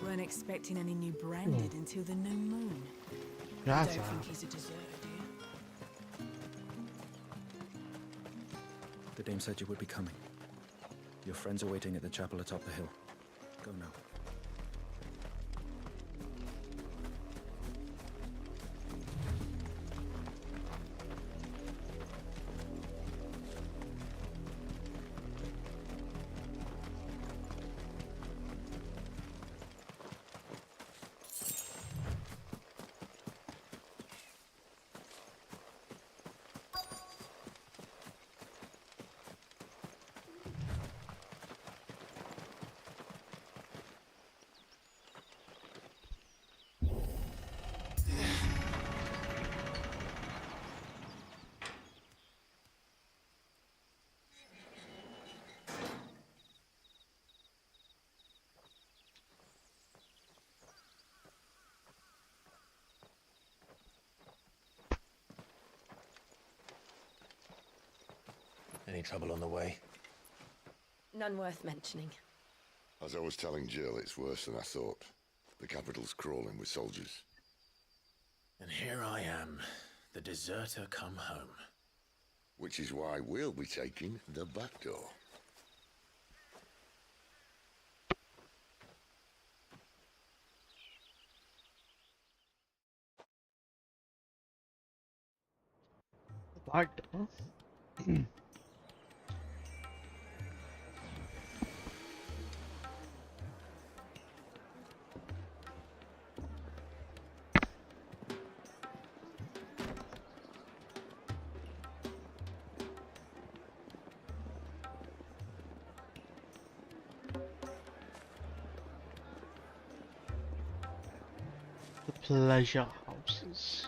Weren't expecting any new branded until the new moon. That's Don't think he's a deserter, do you? The dame said you would be coming. Your friends are waiting at the chapel atop the hill. Go now. Any trouble on the way? None worth mentioning. As I was telling Jill, it's worse than I thought. The capital's crawling with soldiers. And here I am, the deserter come home. Which is why we'll be taking the back door. like the pleasure houses.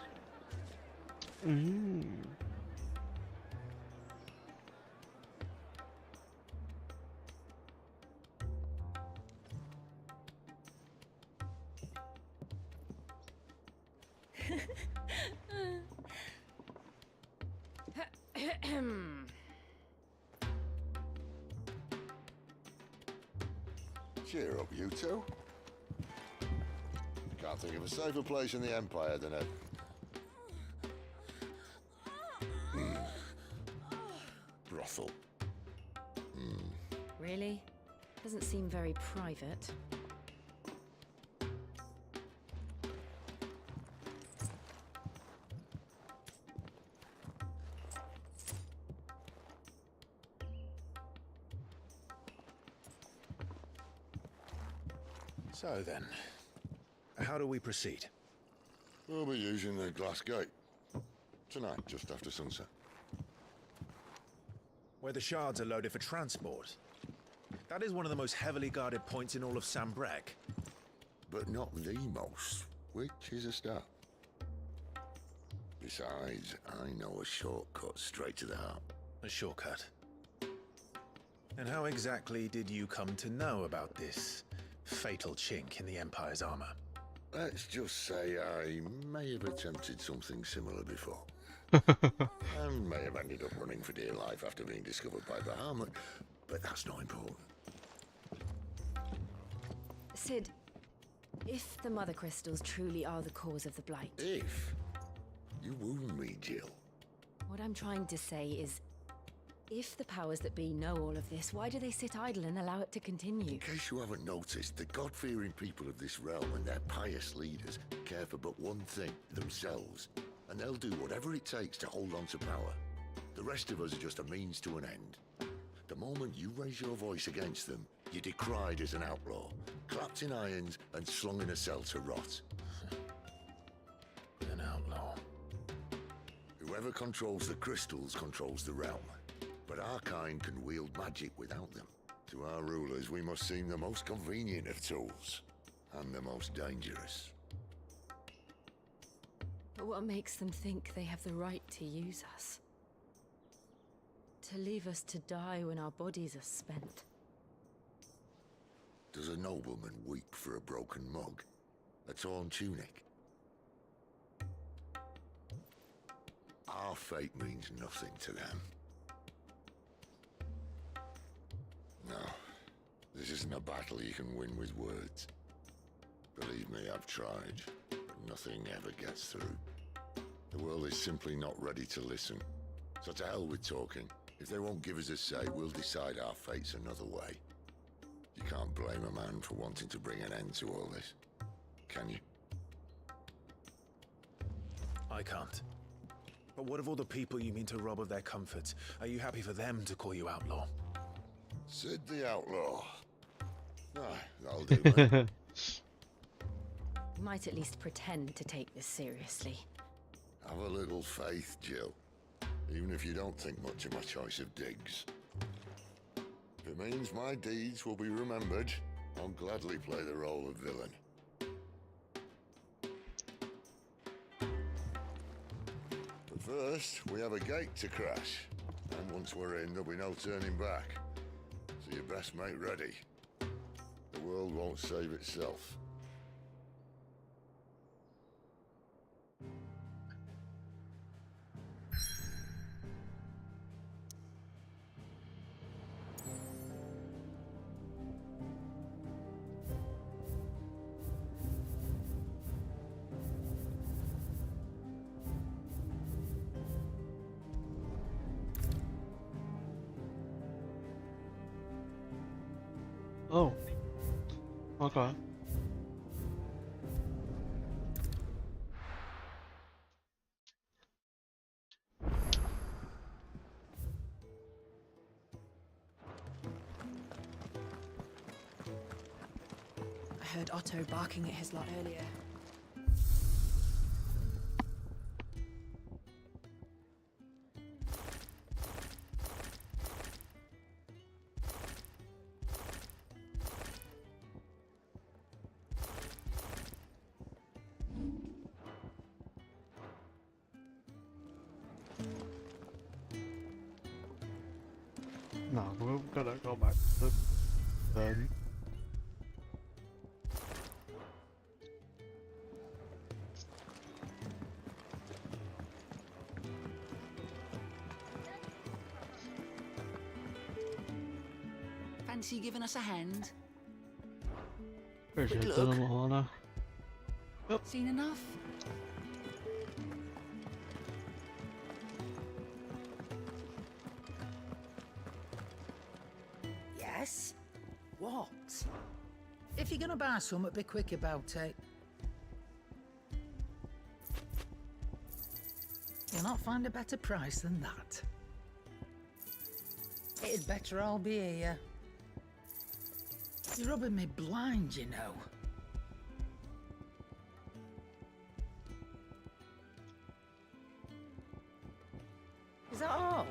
Cheer up, you two. Can't think of a safer place in the Empire than a... brothel. Really? Doesn't seem very private. So then, how do we proceed? We'll be using the glass gate. Tonight, just after sunset. Where the shards are loaded for transport. That is one of the most heavily guarded points in all of Sambrec. But not the most, which is a start. Besides, I know a shortcut straight to the heart. A shortcut. And how exactly did you come to know about this fatal chink in the Empire's armor? Let's just say I may have attempted something similar before. And may have ended up running for dear life after being discovered by Bahamut, but that's not important. Sid, if the Mother Crystals truly are the cause of the Blight... If you wound me, Jill. What I'm trying to say is, if the powers that be know all of this, why do they sit idle and allow it to continue? In case you haven't noticed, the God-fearing people of this realm and their pious leaders care for but one thing, themselves. And they'll do whatever it takes to hold on to power. The rest of us are just a means to an end. The moment you raise your voice against them, you're decried as an outlaw, clapped in irons and slung in a cell to rot. An outlaw. Whoever controls the crystals controls the realm. But our kind can wield magic without them. To our rulers, we must seem the most convenient of tools. And the most dangerous. But what makes them think they have the right to use us? To leave us to die when our bodies are spent? Does a nobleman weep for a broken mug? A torn tunic? Our fate means nothing to them. No, this isn't a battle you can win with words. Believe me, I've tried, but nothing ever gets through. The world is simply not ready to listen. So to hell with talking. If they won't give us a say, we'll decide our fates another way. You can't blame a man for wanting to bring an end to all this, can you? I can't. But what of all the people you mean to rob of their comforts? Are you happy for them to call you outlaw? Sid the Outlaw. Ah, that'll do, mate. You might at least pretend to take this seriously. Have a little faith, Jill. Even if you don't think much of my choice of digs. If it means my deeds will be remembered, I'll gladly play the role of villain. But first, we have a gate to crash. And once we're in, there'll be no turning back. So you best make ready. The world won't save itself. Oh. Okay. I heard Otto barking at his lot earlier. No, we've got to go back to the burn. Fancy giving us a hand? Appreciate Quick the look. little honor. Seen enough? Yes? What? If you're gonna buy something, be quick about it. You'll not find a better price than that. It'd better all be here. You're rubbing me blind, you know. Is that all?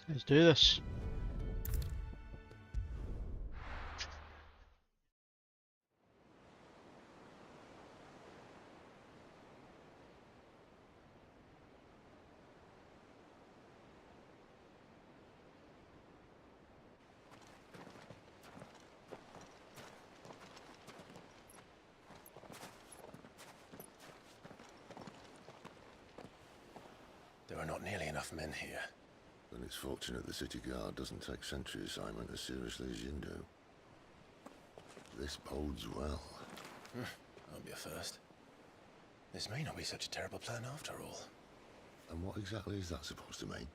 Let's do this. There are not nearly enough men here. Then it's fortunate the city guard doesn't take sentry assignment as seriously as you do. This bodes well. I'll be a first. This may not be such a terrible plan after all. And what exactly is that supposed to mean?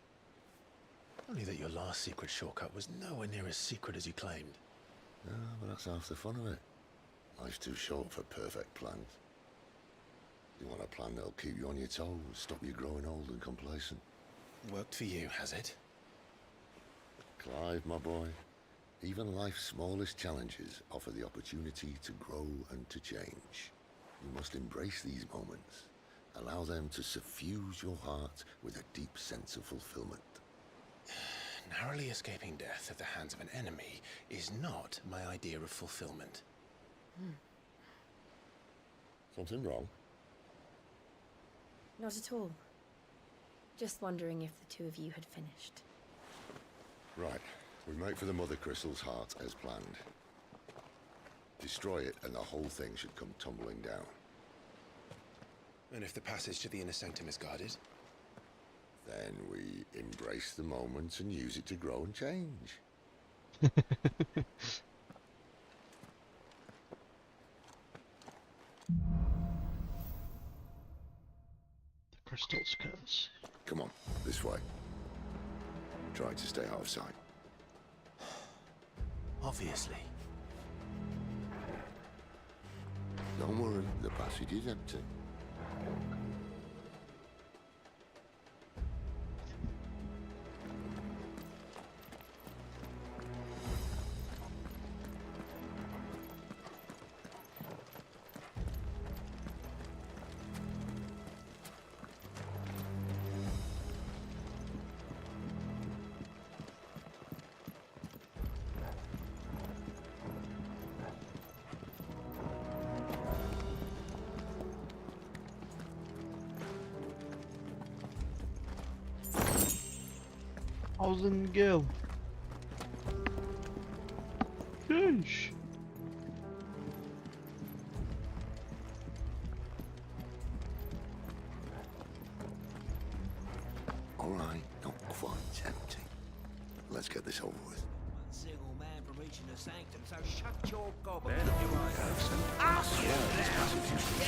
Only that your last secret shortcut was nowhere near as secret as you claimed. Yeah, but that's half the fun of it. Life's too short for perfect plans. You want a plan that'll keep you on your toes, stop you growing old and complacent. Worked for you, has it? Clive, my boy, even life's smallest challenges offer the opportunity to grow and to change. You must embrace these moments. Allow them to suffuse your heart with a deep sense of fulfillment. Narrowly escaping death at the hands of an enemy is not my idea of fulfillment. Something wrong? Not at all. Just wondering if the two of you had finished. Right. We make for the Mother Crystal's heart as planned. Destroy it and the whole thing should come tumbling down. And if the passage to the inner sanctum is guarded? Then we embrace the moment and use it to grow and change. The crystal's curse. Come on, this way. Try to stay out of sight. Obviously. Don't worry, the passage is empty. Thousand gil. Gosh. All right, not quite empty. Let's get this over with. Single man from reaching the sanctum, so shut your gobble. The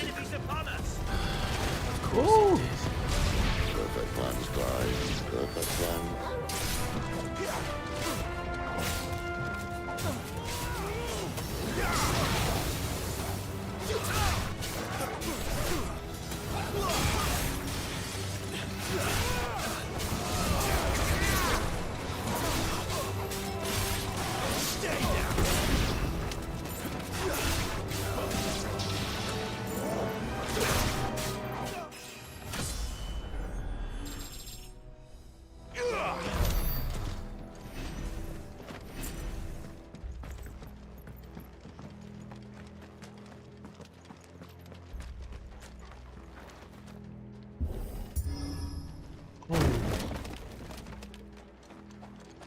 enemy's upon us! Oh! Perfect plans, guys. Perfect plans.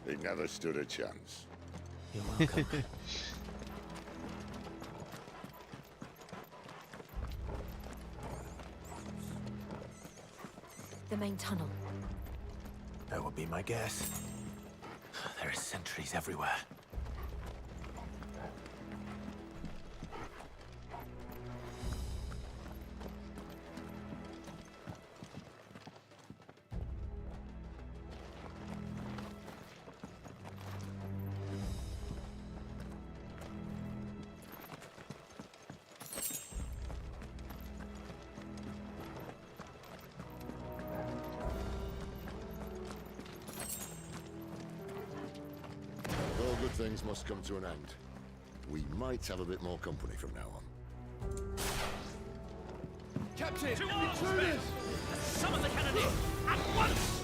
He never stood a chance. You're welcome. The main tunnel. That would be my guess. There are sentries everywhere. All good things must come to an end. We might have a bit more company from now on. Captain! Intruders! Summon the cannoneer! At once!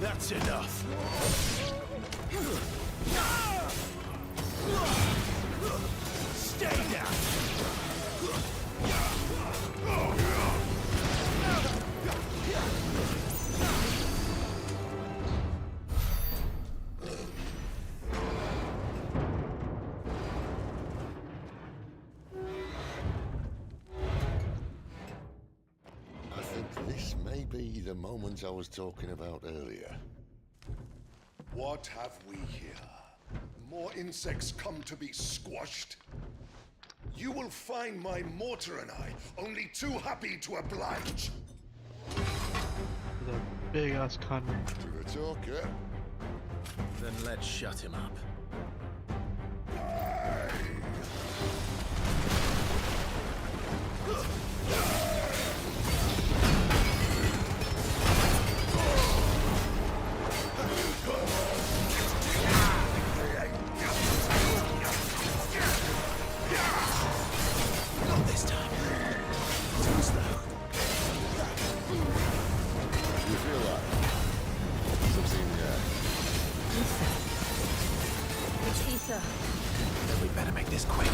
That's enough. Stay down. I think this may be the moment I was talking about earlier. What have we here? More insects come to be squashed? You will find my mortar and I only too happy to oblige. The big ass cannon. To the talker. Then let's shut him up. Not this time. Too slow. You feel that? Something, It's ether. Then we better make this quick.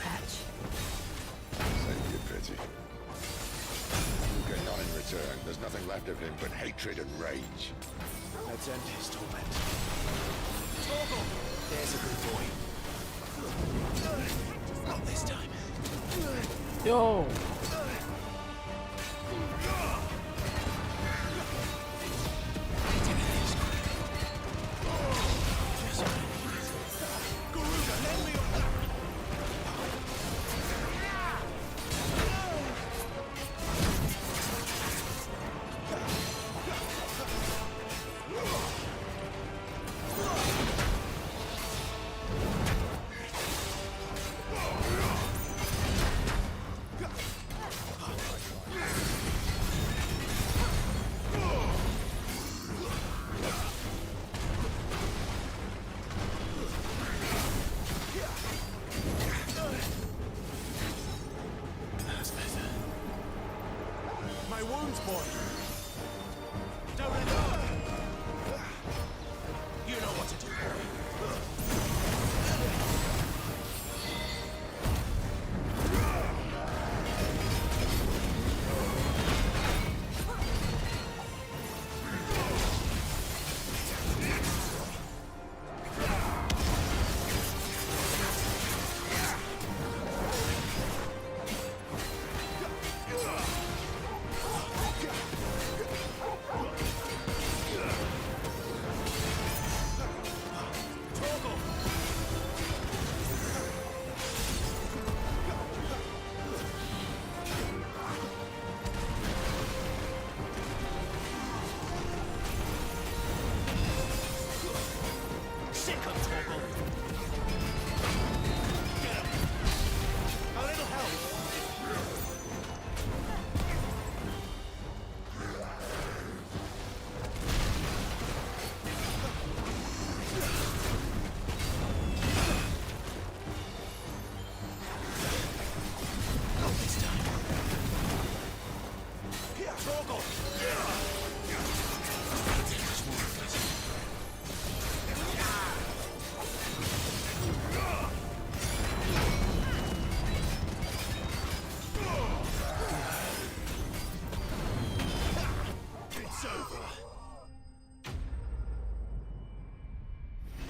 Patch. Save your pity. You get none in return. There's nothing left of him but hatred and rage. Let's end his torment. Torgal! There's a good boy. Not this time. Yo! My wounds, boy. Don't let go. You know what to do,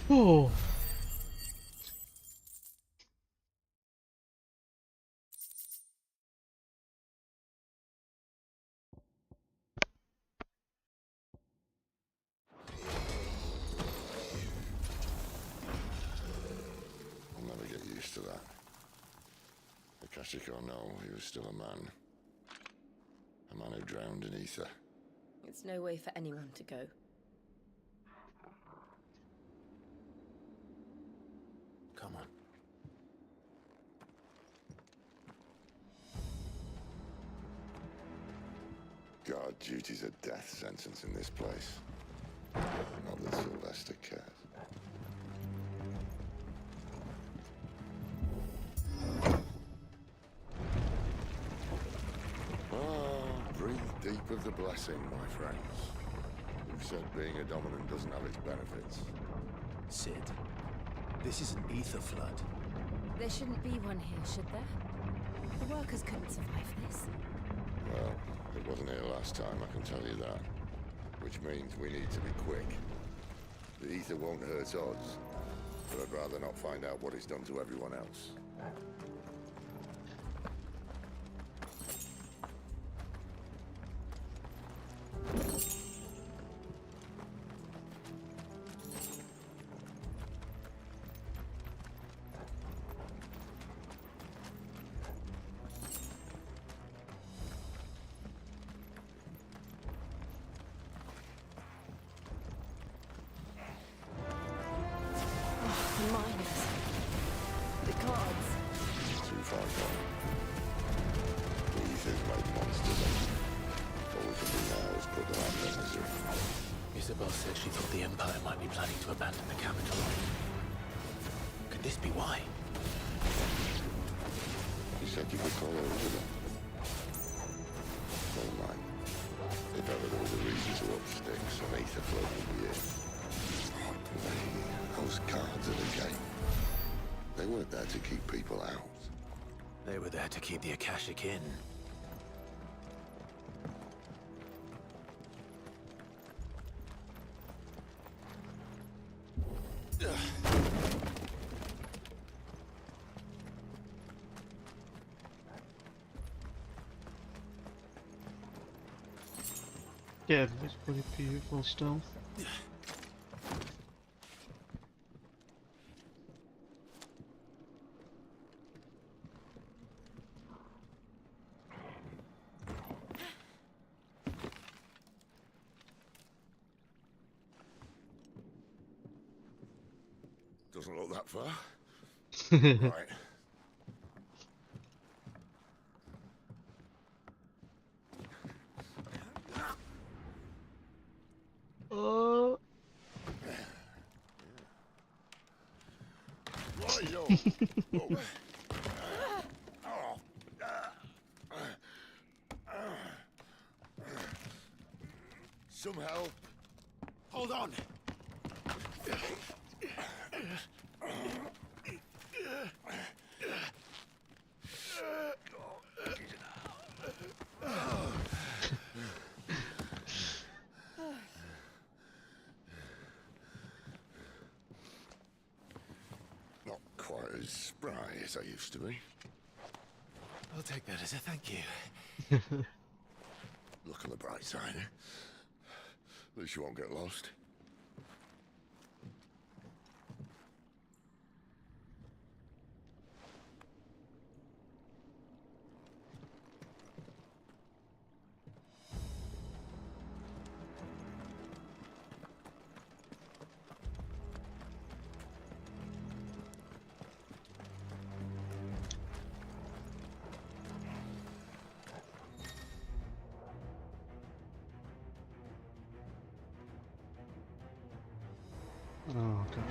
Oh. I'll never get used to that. Akashic or no, he was still a man. A man who drowned in ether. It's no way for anyone to go. Come on. God, duty's a death sentence in this place. Not that Sylvester cares. Breathe deep of the blessing, my friends. Who said being a dominant doesn't have its benefits? Sid, this is an ether flood. There shouldn't be one here, should there? The workers couldn't survive this. Well, it wasn't here last time, I can tell you that. Which means we need to be quick. The ether won't hurt us, but I'd rather not find out what it's done to everyone else. The miners. The guards. Too far gone. The ether's made monsters of them. All we can do now is put them out of their misery. Isabel said she thought the Empire might be planning to abandon the capital. Could this be why? You said you could call her Isabel. Never mind. If ever there was a reason to up sticks, an ether float would be it. Those guards at the gate. They weren't there to keep people out. They were there to keep the Akashic in. Yeah, it's pretty beautiful still. Doesn't look that far. Right. Oh. Right-o. Oh. Some help. Hold on! Not quite as spry as I used to be. I'll take that as a thank you. Look on the bright side, eh? At least you won't get lost. Oh, okay.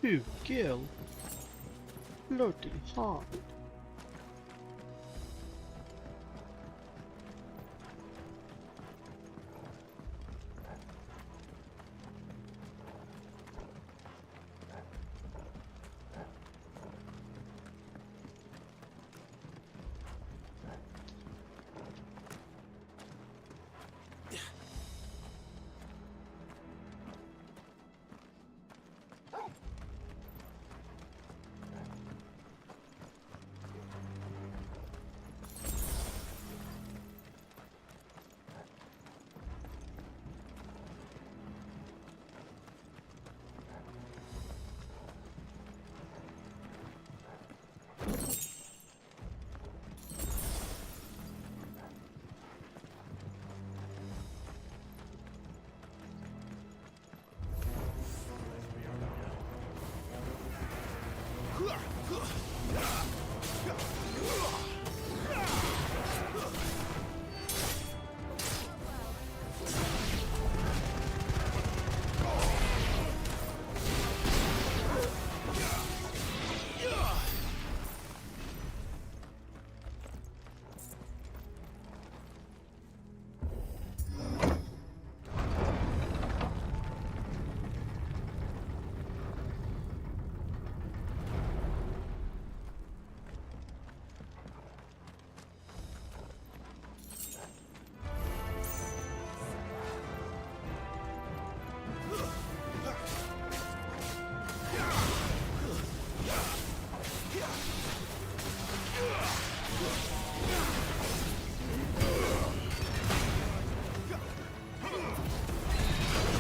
To kill. Bloody hard.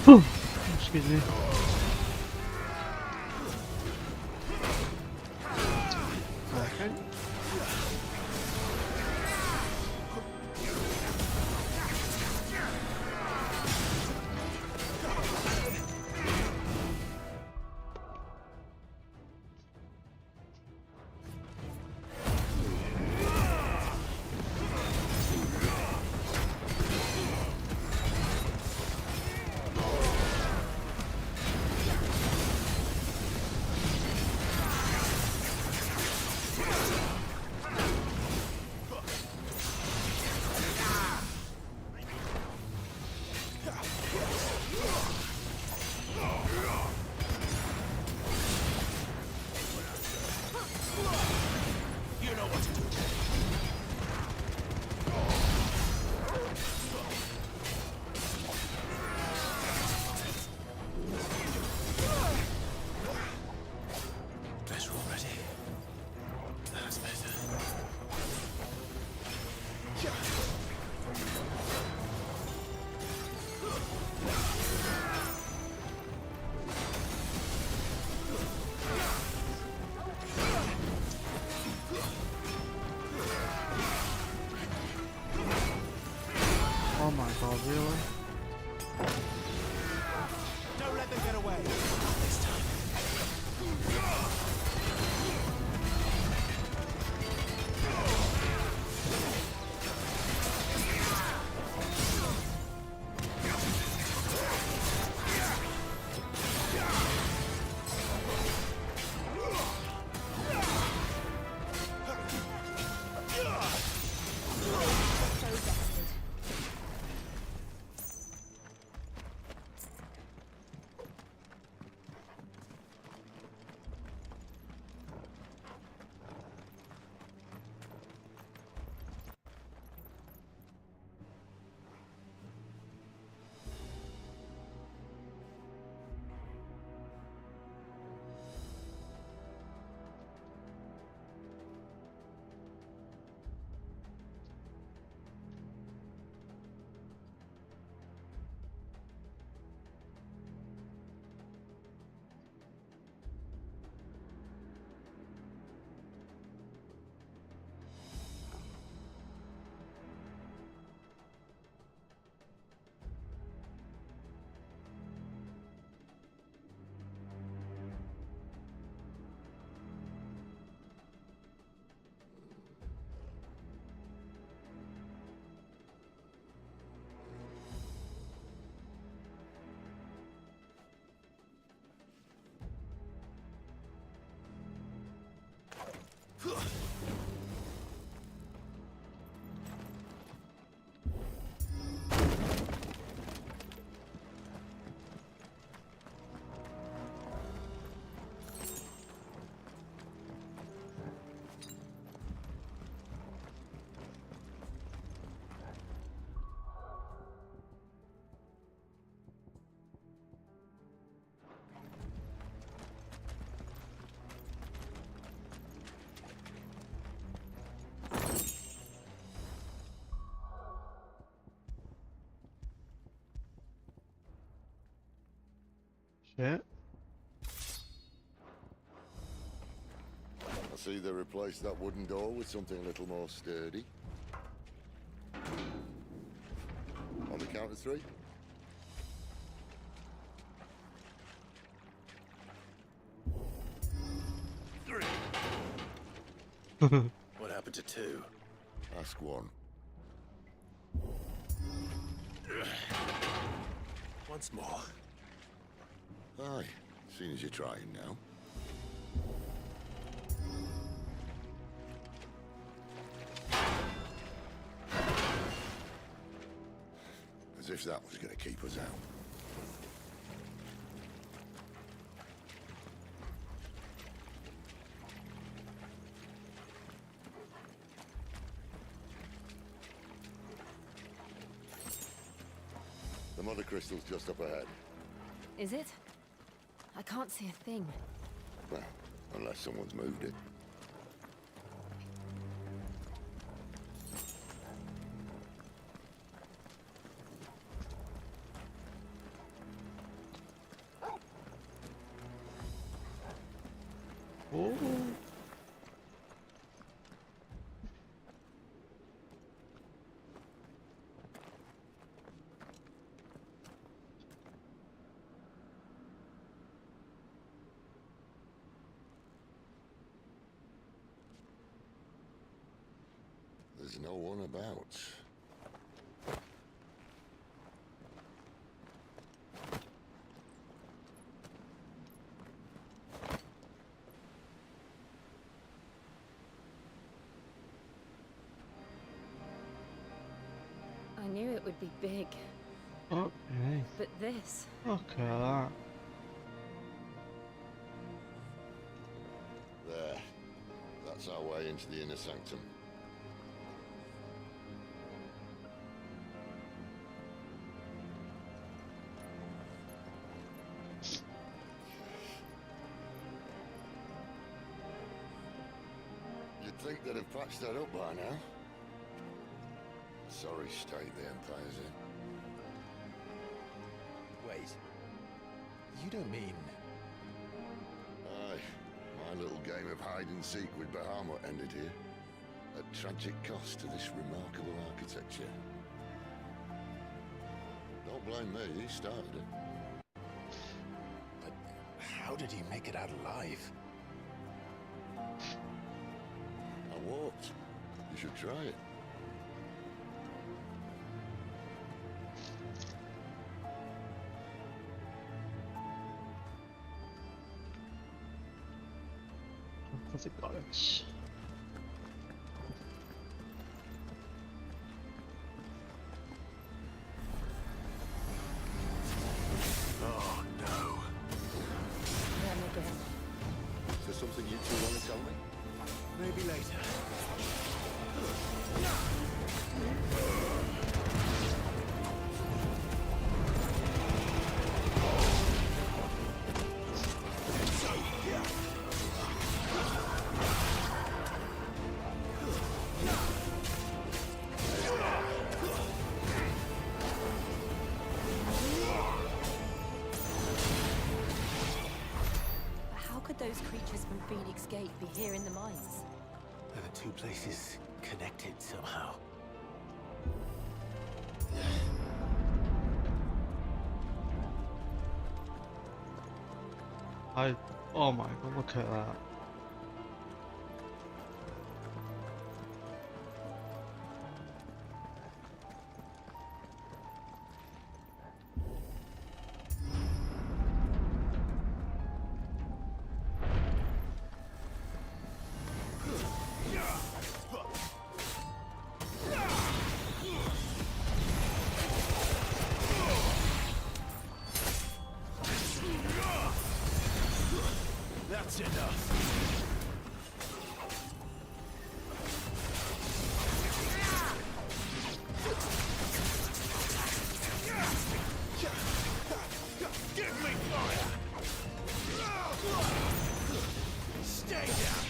Excuse me. Okay. Better already. That's better. Oh my god, really? Don't let them get away. Not this time. Shit. I see they replaced that wooden door with something a little more sturdy. On the count of 3. What happened to 2? Ask 1. Once more. Aye, seeing as you're trying now. As if that was going to keep us out. The mother crystal's just up ahead. Is it? I can't see a thing. Well, unless someone's moved it. Oh. There's no one about. I knew it would be big, Okay. but this... Look at that. There. That's our way into the inner sanctum. You'd think they'd have patched that up by now. Sorry state the Empire's in. Wait. You don't mean... Aye. My little game of hide-and-seek with Bahamut ended here. At tragic cost to this remarkable architecture. Don't blame me, he started it. But how did he make it out alive? I walked. You should try it. What's it got? Oh, no. Them again. Is there something you two want to tell me? Maybe later. But how could those creatures from Phoenix Gate be here in the mines? Are the two places connected somehow? Oh my god, look at that. That's enough. Give me fire! Stay down!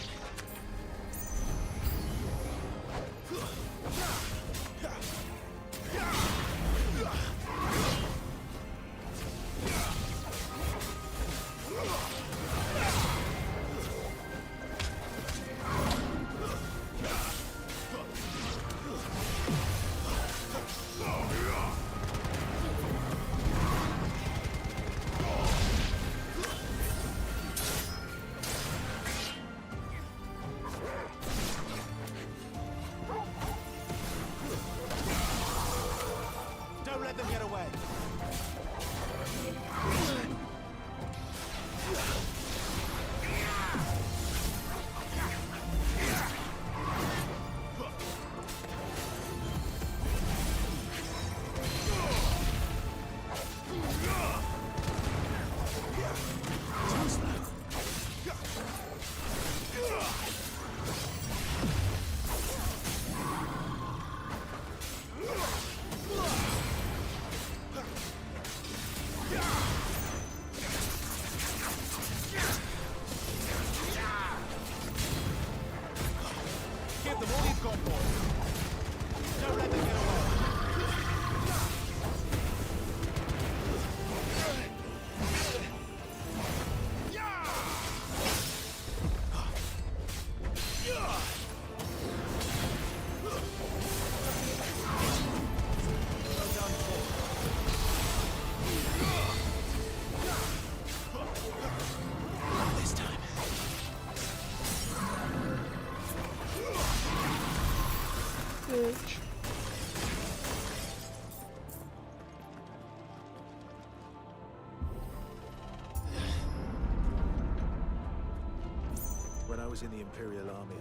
When I was in the Imperial Army,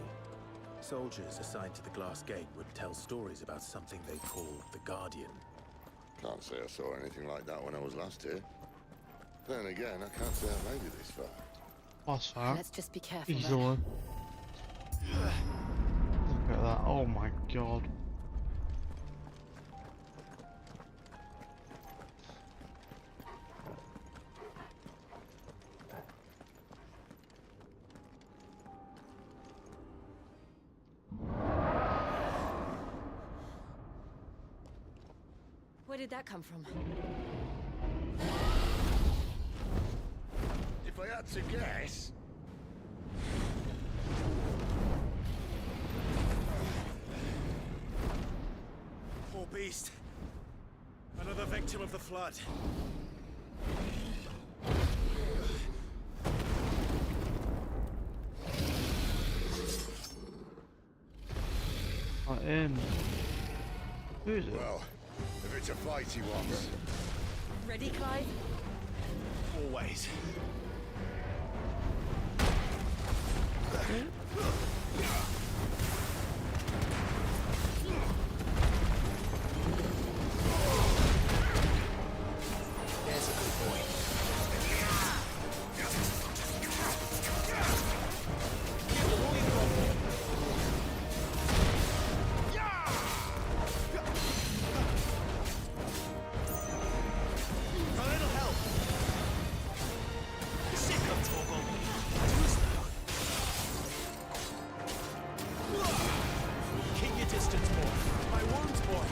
soldiers assigned to the Glass Gate would tell stories about something they called the Guardian. Can't say I saw anything like that when I was last here. Then again, I can't say I made it this far. What's that? Let's just be careful. He's there. the one. Look at that. Oh my god. Where did that come from? If I had to guess... Poor beast. Another victim of the flood. Not in. Who is it? Well, if it's a fight he wants... Ready, Clive? Always. There's a good boy. A little help. Sick of Torgal. Keep your distance, boy. My wounds, boy.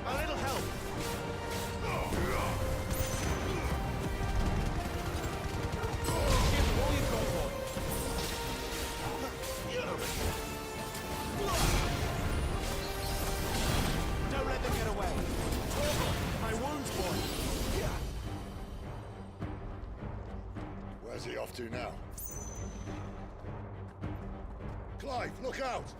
A little help. Give all you've got, boy. Don't let them get away. My wounds, boy. Where's he off to now? Clive, look out!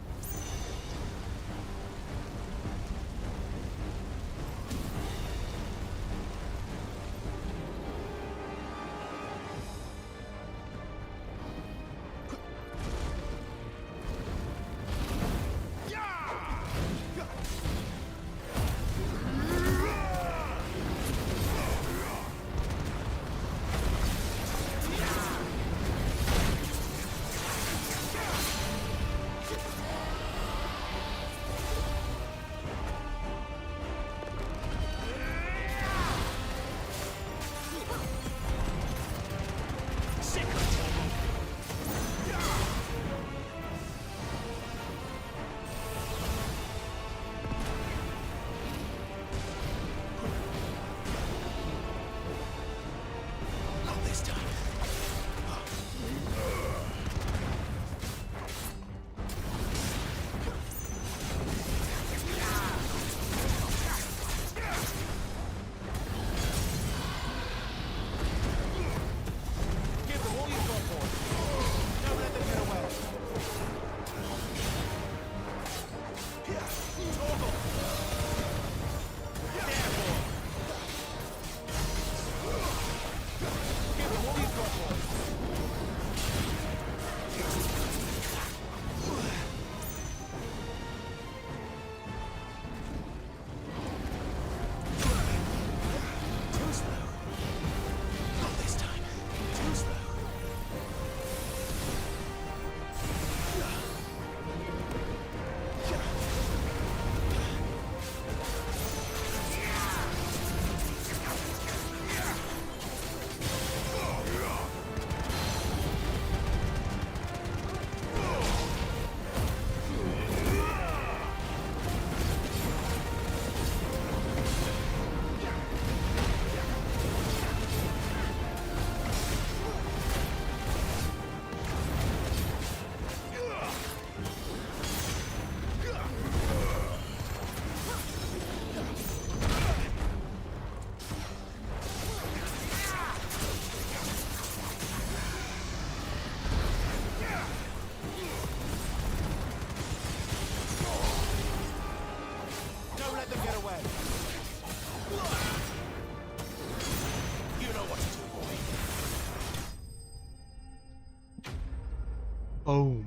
Boom.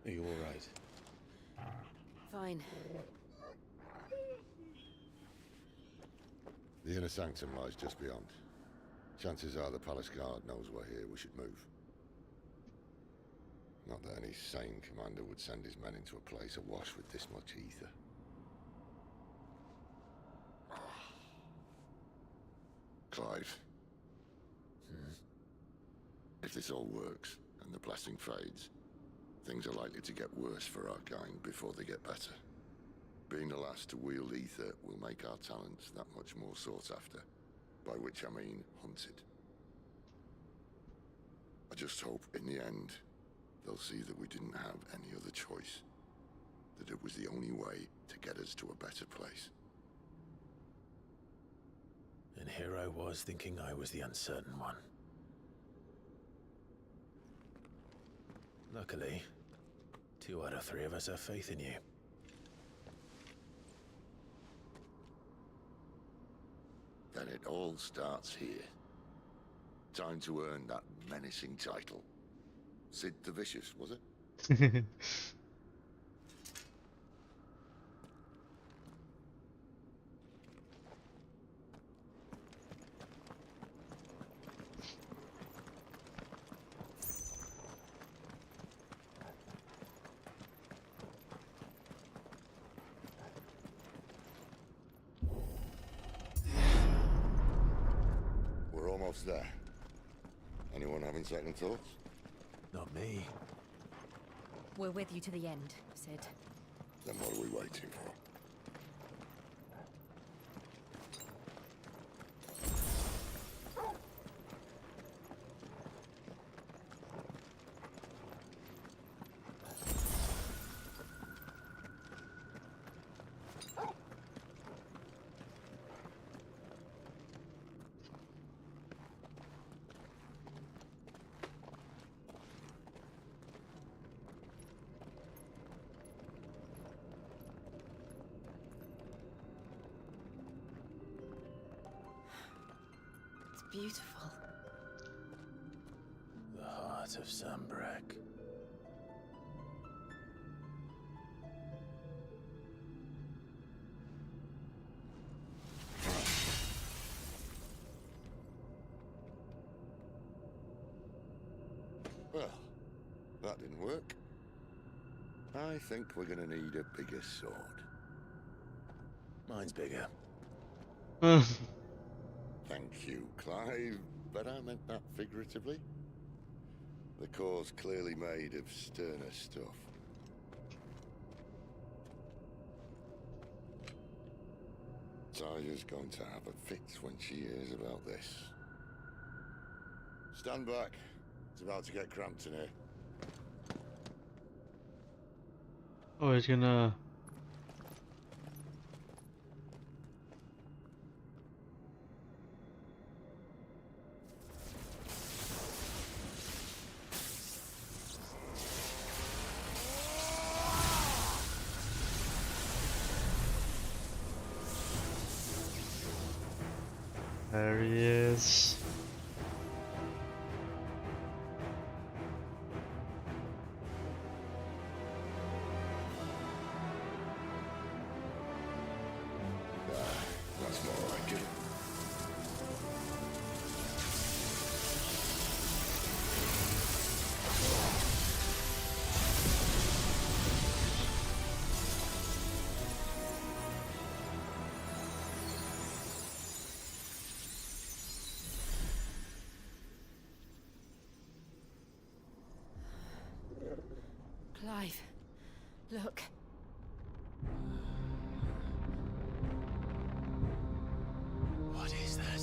Are you all right? Fine. The inner sanctum lies just beyond. Chances are the palace guard knows we're here. We should move. Not that any sane commander would send his men into a place awash with this much ether. Clive. If this all works, and the blessing fades, things are likely to get worse for our kind before they get better. Being the last to wield ether will make our talents that much more sought after, by which I mean hunted. I just hope, in the end, they'll see that we didn't have any other choice. That it was the only way to get us to a better place. And here I was thinking I was the uncertain one. Luckily, 2 out of 3 of us have faith in you. Then it all starts here. Time to earn that menacing title. Sid the Vicious, was it? We're almost there. Anyone having second thoughts? Not me. We're with you to the end, Sid. Then what are we waiting for? Beautiful. The heart of Sambrek. Well, that didn't work. I think we're gonna need a bigger sword. Mine's bigger. Thank you, Clive, but I meant that figuratively. The core's clearly made of sterner stuff. Taya's going to have a fit when she hears about this. Stand back. It's about to get cramped in here. Oh, he's gonna... There he is. That's more like it. Clive, look. What is that?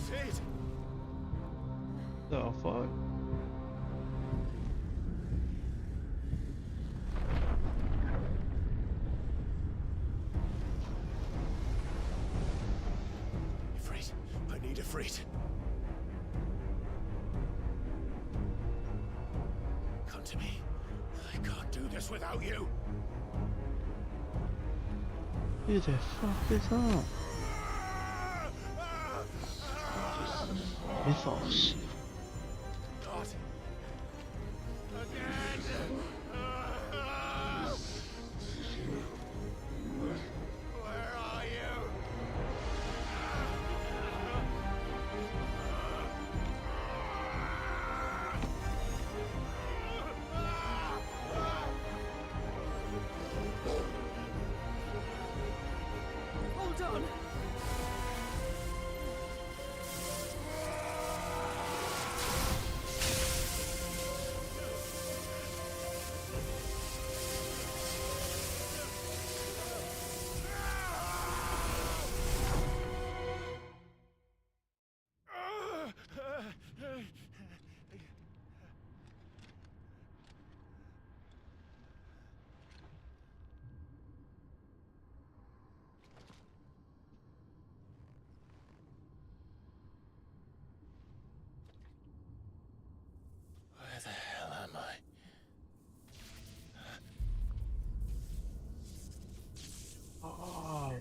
Sid! Oh fuck. Come to me. I can't do this without you. Who the fuck is that? Mythos. Not again. Where are you? Hold on. Where the hell am I? Oh.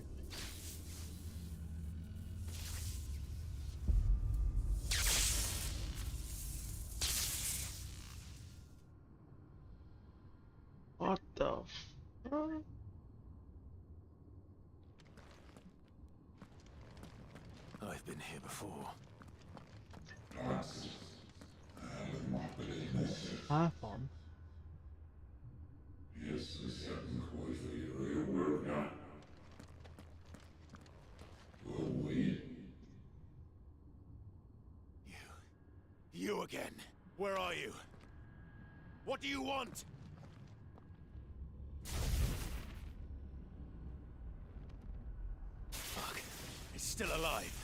What the fuck? I've been here before. Have fun. You again. Where are you? What do you want? Fuck. It's still alive.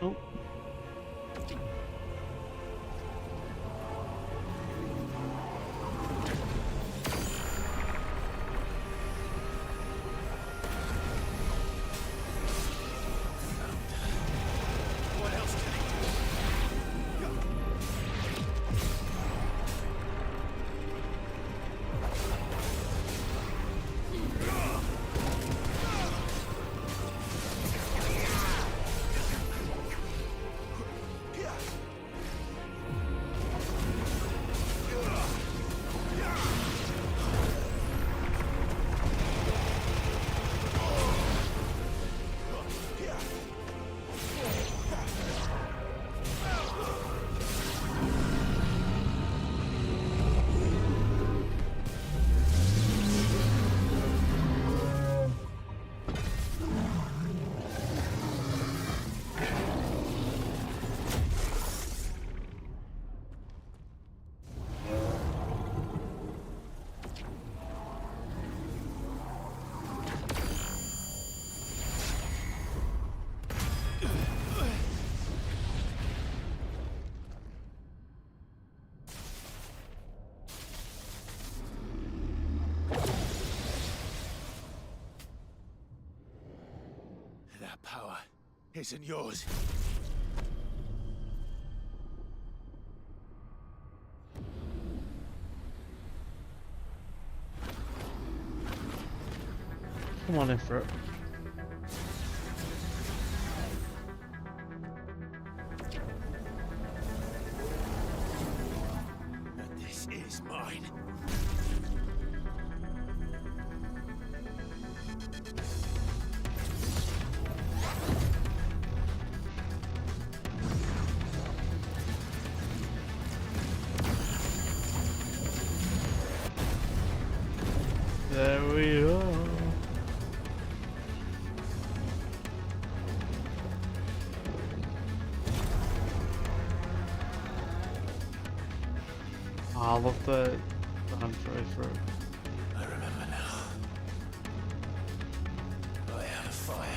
Oh. What else can he isn't yours. Come on in for it. This is mine. There we are. I love the entry through. I remember now. I am fire.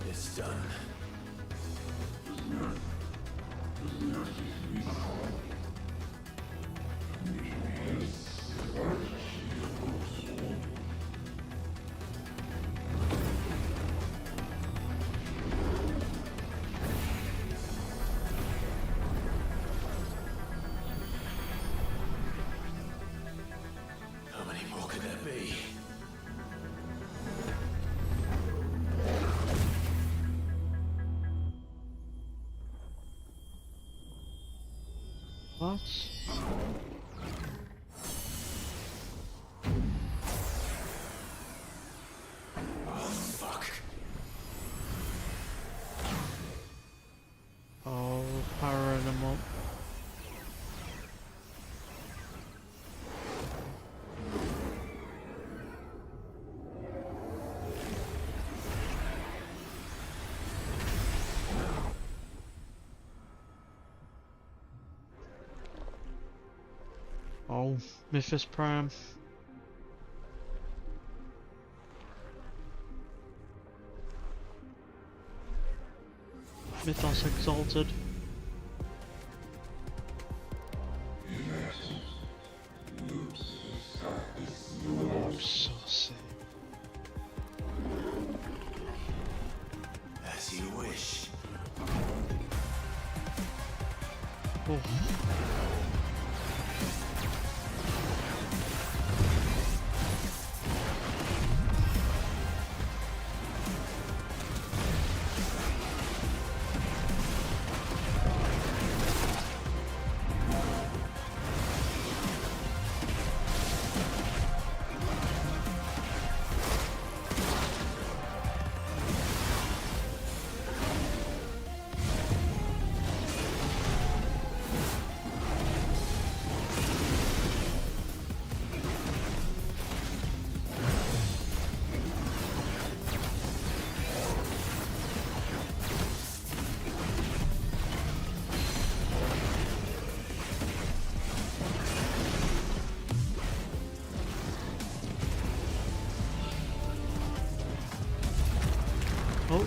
It's done. How many more could there be? What? Oh, fuck. Oh, powering them up. Oh, Mythos Prime. Mythos Exalted. Oh. Oh.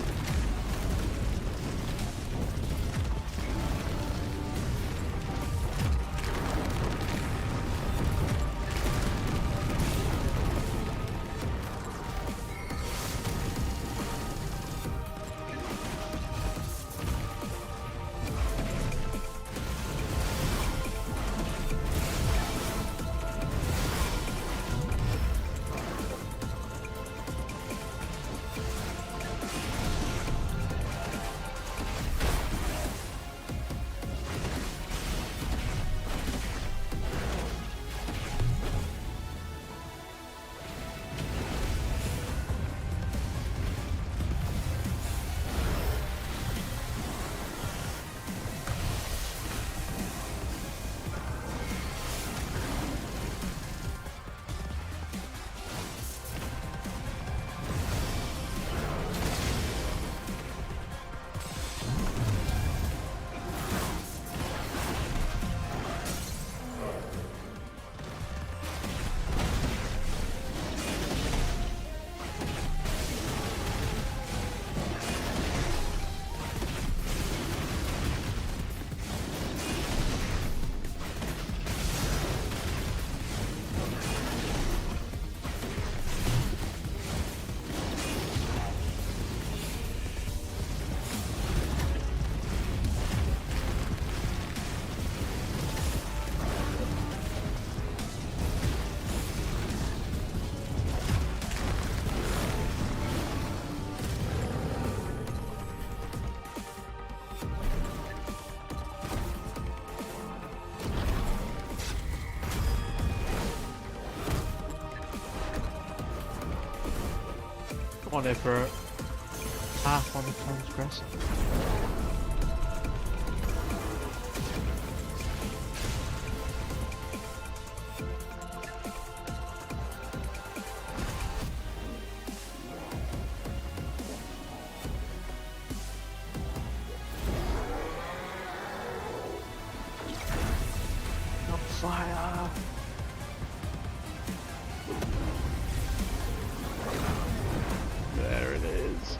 Come on, Everett. Half on the transgressor. On fire! There it is.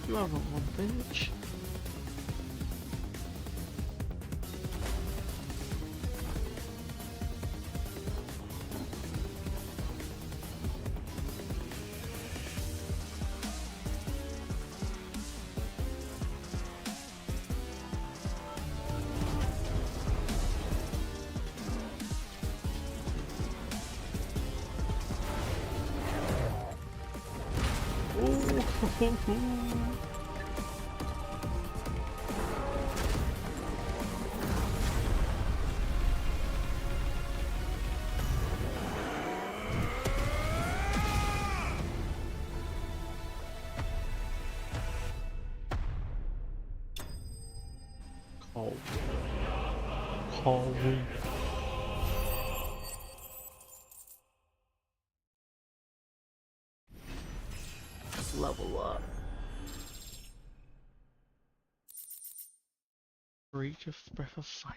You haven't won, bitch. Cold. Cold. Level up. Reach of breath of fire.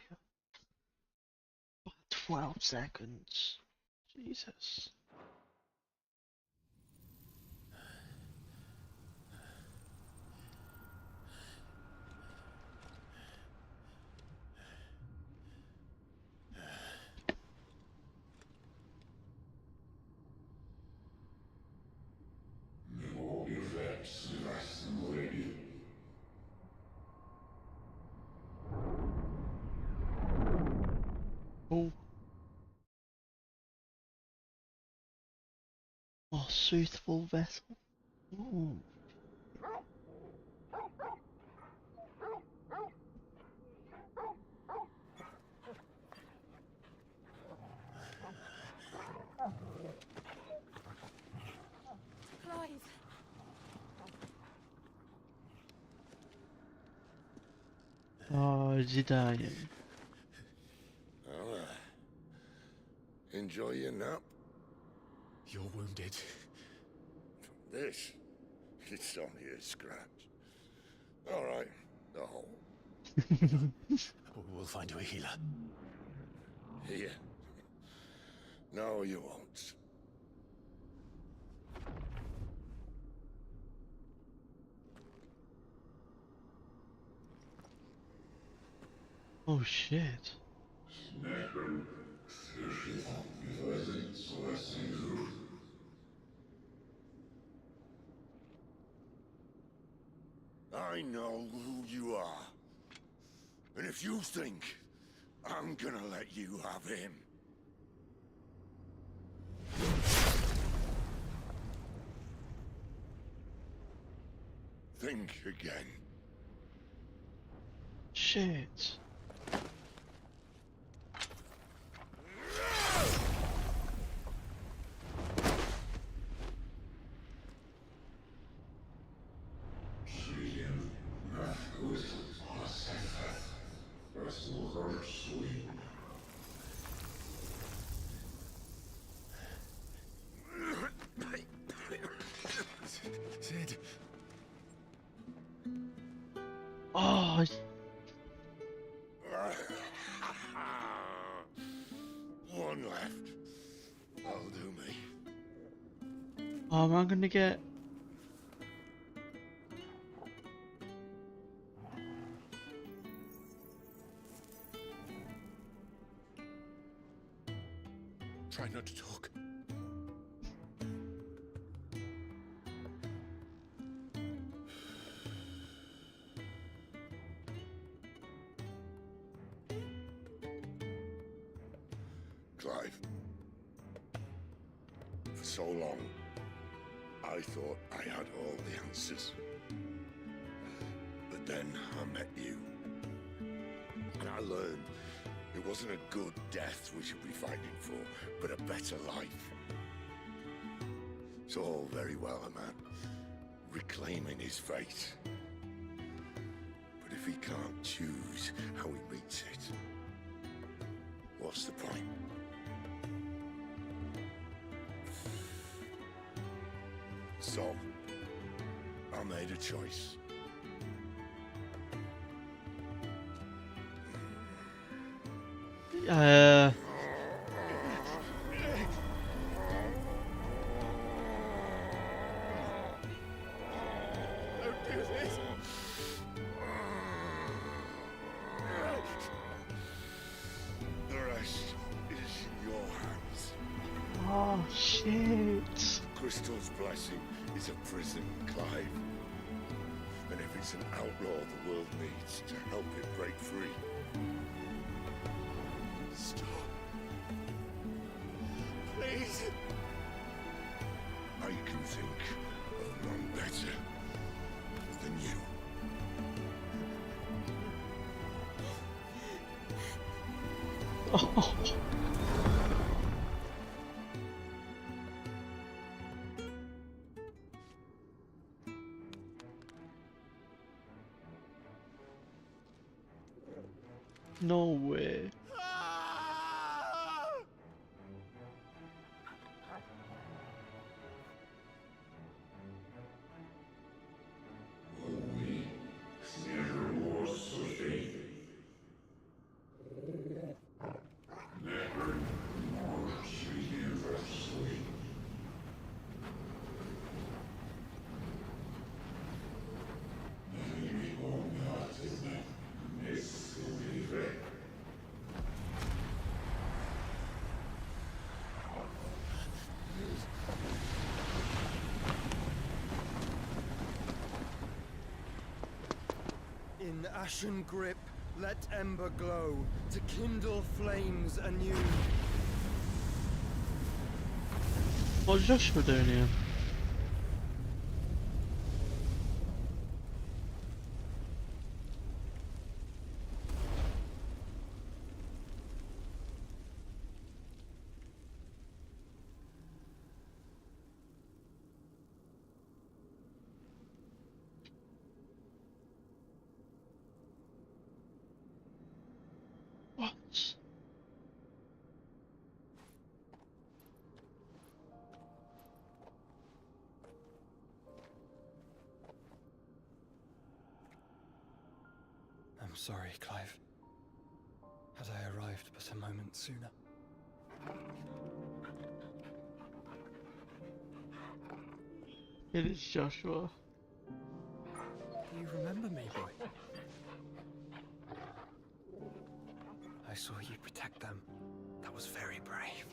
12 seconds. Jesus. Oh. Oh, soothful vessel. Ooh. Clive! Oh, is he dying? Well, enjoy your nap. You're wounded. This, it's only a scratch. All right, the hole. We'll find you a healer. Here. No, you won't. Oh shit. I know who you are. And if you think I'm gonna let you have him... think again. Shit. Sid. Oh, One left. That'll do me. oh, am I gonna get? Try not to talk. Clive. For so long, I thought I had all the answers. But then I met you. And I learned it wasn't a good death we should be fighting for, but a better life. It's all very well, a man reclaiming his fate. But if he can't choose how he meets it, what's the point? So, I made a choice. Don't do this! The rest is in your hands. Oh shit. Crystal's blessing is a prison, Clive. And if it's an outlaw the world needs to help it break free. Stop. Please. I can think of none better than you. Oh. No way. one ashen grip, let ember glow, to kindle flames anew. What's Joshua doing here? What? I'm sorry, Clive. Had I arrived but a moment sooner. It is Joshua. You remember me, boy? I saw you protect them. That was very brave.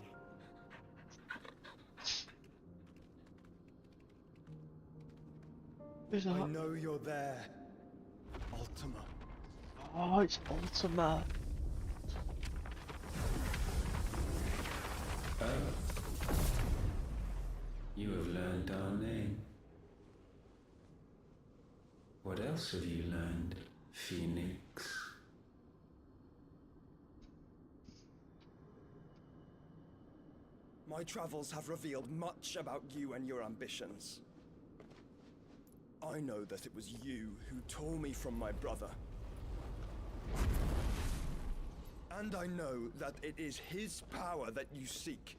Who's that? I know you're there, Ultima. Oh, it's Ultima. You have learned our name. What else have you learned, Phoenix? My travels have revealed much about you and your ambitions. I know that it was you who tore me from my brother. And I know that it is his power that you seek.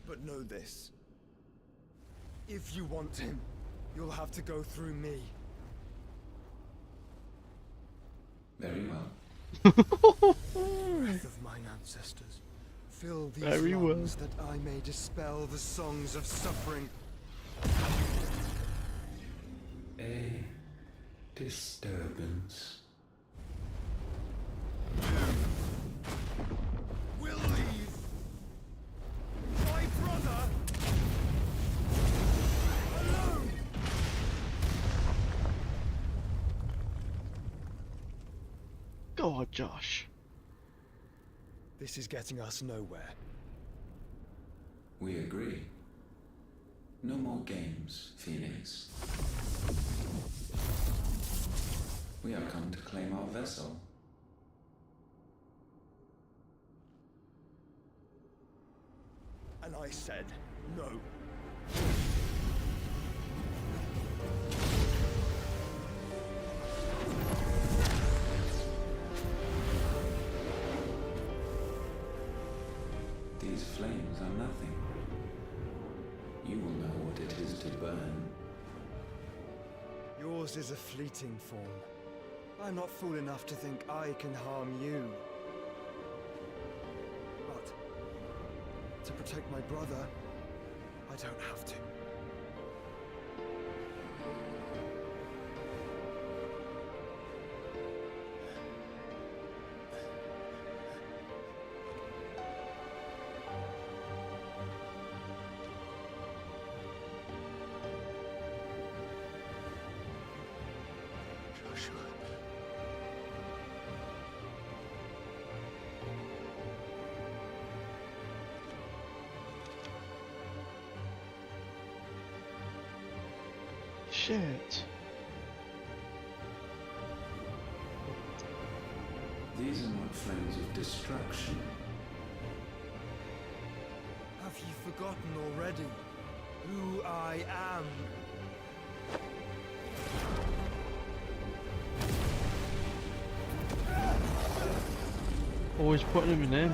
But know this. If you want him, you'll have to go through me. Very well. Breath of mine ancestors, fill these Very well. lungs that I may dispel the songs of suffering. A disturbance. We'll leave. My brother alone. Go on, Josh. This is getting us nowhere. We agree. No more games, Phoenix. We have come to claim our vessel. And I said no. These flames are nothing. You will know what it is to burn. Yours is a fleeting form. I'm not fool enough to think I can harm you. But to protect my brother, I don't have to. Joshua. Shit. These are not flames of destruction. Have you forgotten already who I am? Always putting him in.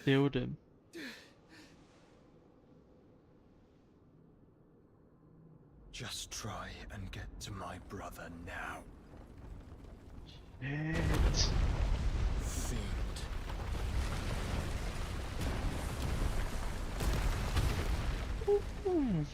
Killed him. Just try and get to my brother now. Shit. Fiend. Ooh.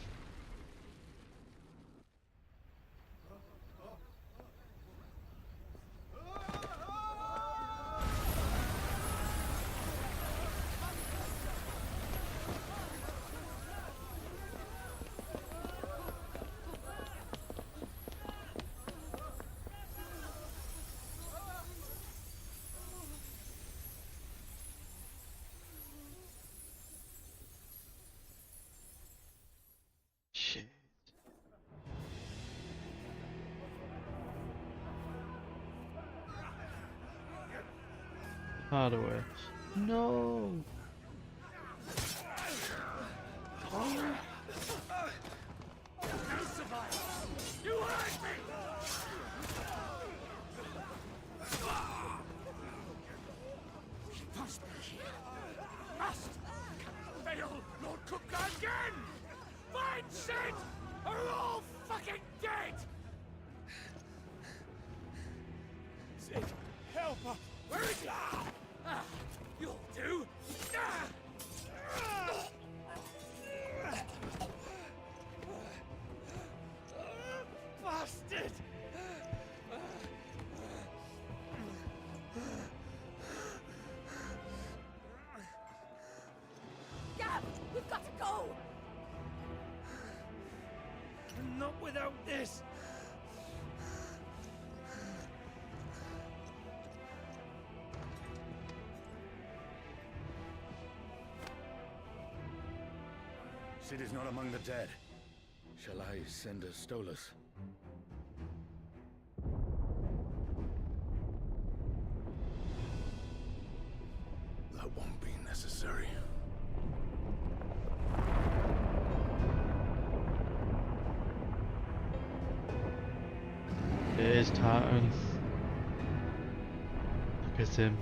Hardaway. No! Oh. You hurt me! She must be here. Must! Fail, Lord Kupka again! Find Sid! Are all fucking dead! Sid, help her! Where is he? You'll do! Bastard! Gab, we've got to go! Not without this! Sid is not among the dead. Shall I send a Stolas? That won't be necessary. It is Tartan. Look at him.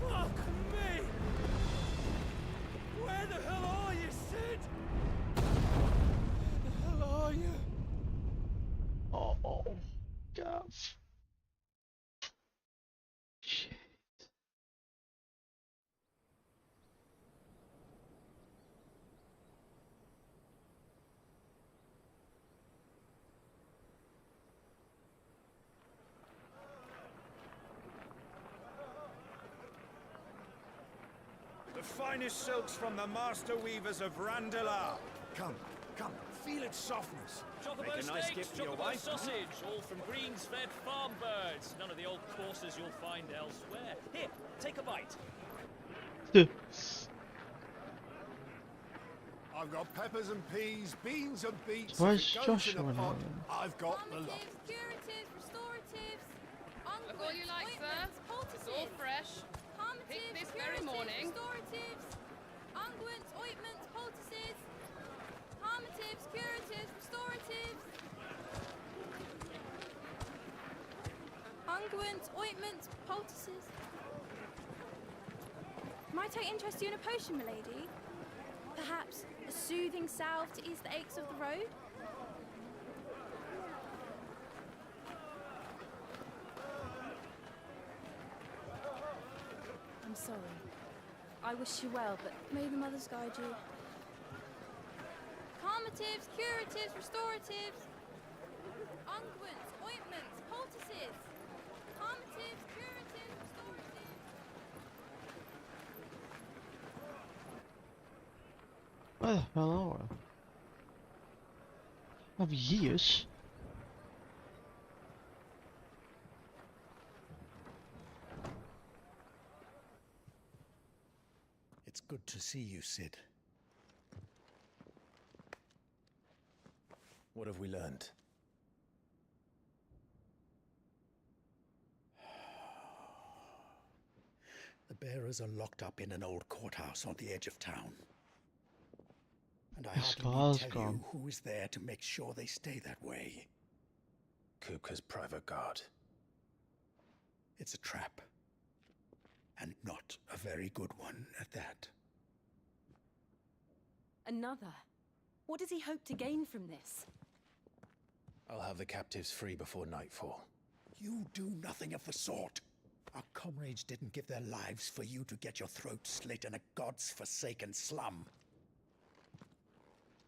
Fuck me! Where the hell are you, Sid? Where the hell are you? Oh, God. Shit. The finest silks from the master weavers of Randalar. Come, come, feel its softness. Chocobo Make a nice steaks, gift for your chocobo wife. sausage, all from greens-fed farm birds. None of the old courses you'll find elsewhere. Here, take a bite. I've got peppers and peas, beans and beets. Where's If it goes in a Joshua pot, now? I've got the lot. Curatives, restoratives, Look all you like, sir. It's all fresh. Picked this very morning. restoratives, unguents, ointments, poultices, harmatives, curatives, restoratives, unguents, ointments, poultices. Might I interest you in a potion, milady? Perhaps a soothing salve to ease the aches of the road? I'm sorry. I wish you well, but may the mothers guide you. Calmatives, curatives, restoratives, unguents, ointments, poultices. Calmatives, curatives, restoratives. Where the hell are we? Of years? It's good to see you, Sid. What have we learned? The bearers are locked up in an old courthouse on the edge of town. And I The hardly scar's need tell gone. you who is there to make sure they stay that way. Kupka's private guard. It's a trap. And not a very good one at that. Another? What does he hope to gain from this? I'll have the captives free before nightfall. You do nothing of the sort. Our comrades didn't give their lives for you to get your throat slit in a god's forsaken slum.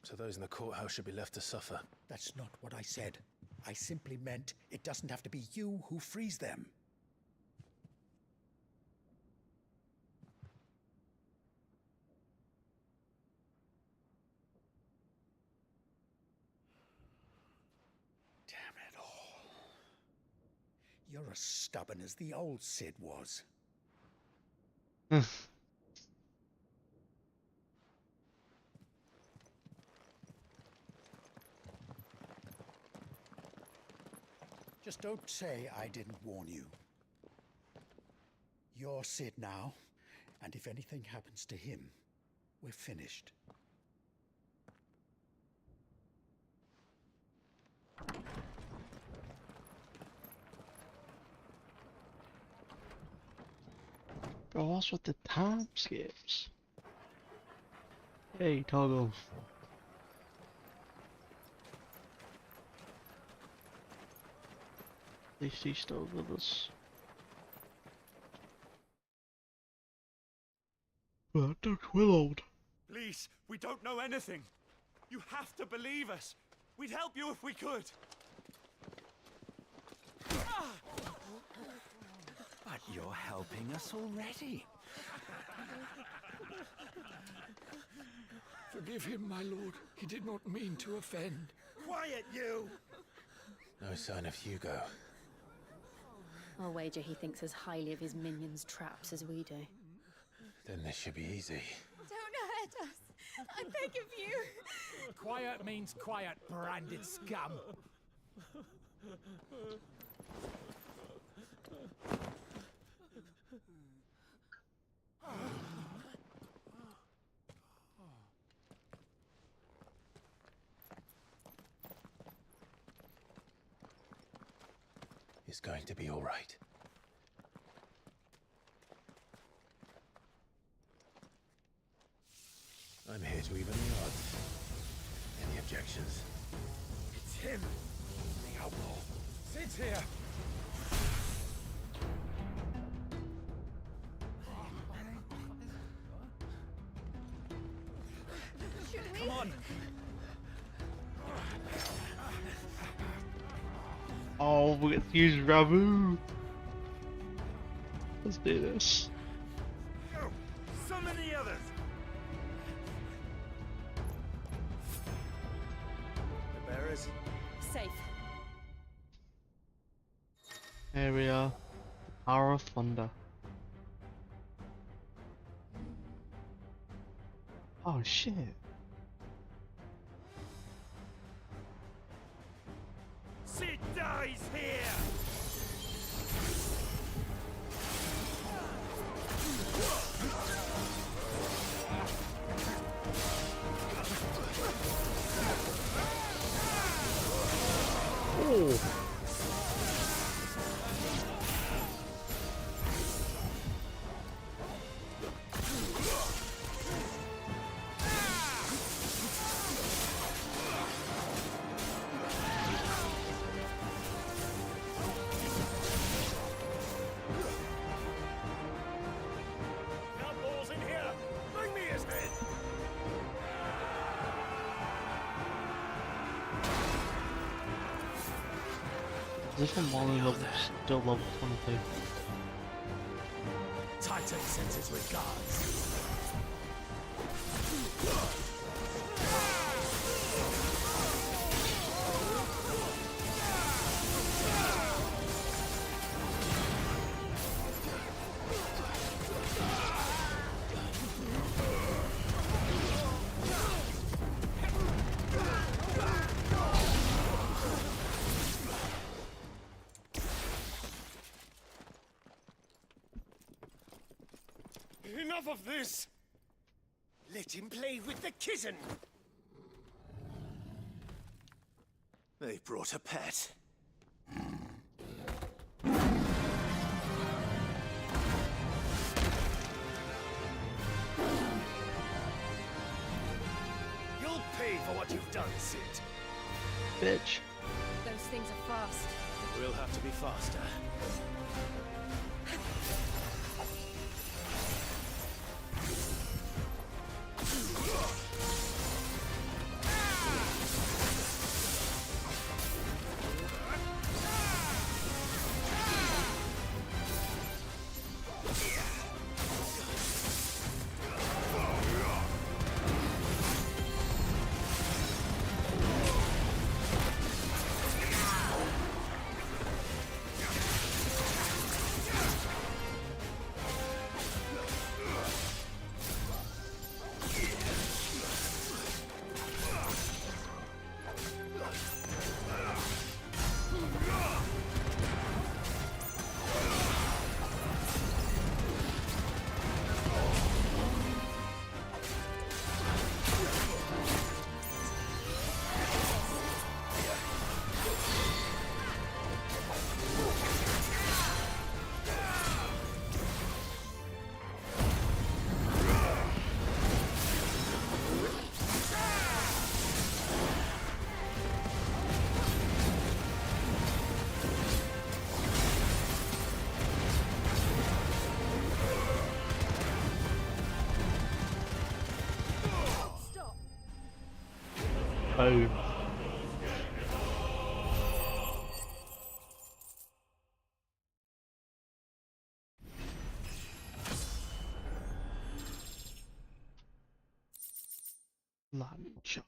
So those in the courthouse should be left to suffer. That's not what I said. I simply meant it doesn't have to be you who frees them. Damn it all. You're as stubborn as the old Sid was. Just don't say I didn't warn you. You're Sid now, and if anything happens to him, we're finished. Bro, what's with the time skips? Hey, Toggle. At least he's still with us. But Doc Willowed. Please, we don't know anything. You have to believe us. We'd help you if we could. But you're helping us already. Forgive him, my lord. He did not mean to offend. Quiet, you! No sign of Hugo. I'll wager he thinks as highly of his minions' traps as we do. Then this should be easy. Don't hurt us. I beg of you. Quiet means quiet, branded scum. It's going to be all right. I'm here to even the odds. Any objections? It's him, the outlaw. Sid's here. Should we? Come on. Oh, we get to use Ramu. Let's do this. Go. Summon the others. The bearers. Safe. Here we are. The Power of Thunder. Oh shit. Sid dies here! Oh. Outlaws in here! Bring me his head! Is this one only level, still level 22? Titan sends his regards. Enough of this! Let him play with the kitten! They brought a pet. You'll pay for what you've done, Sid. Bitch. Those things are fast. We'll have to be faster. Boom. Lunch.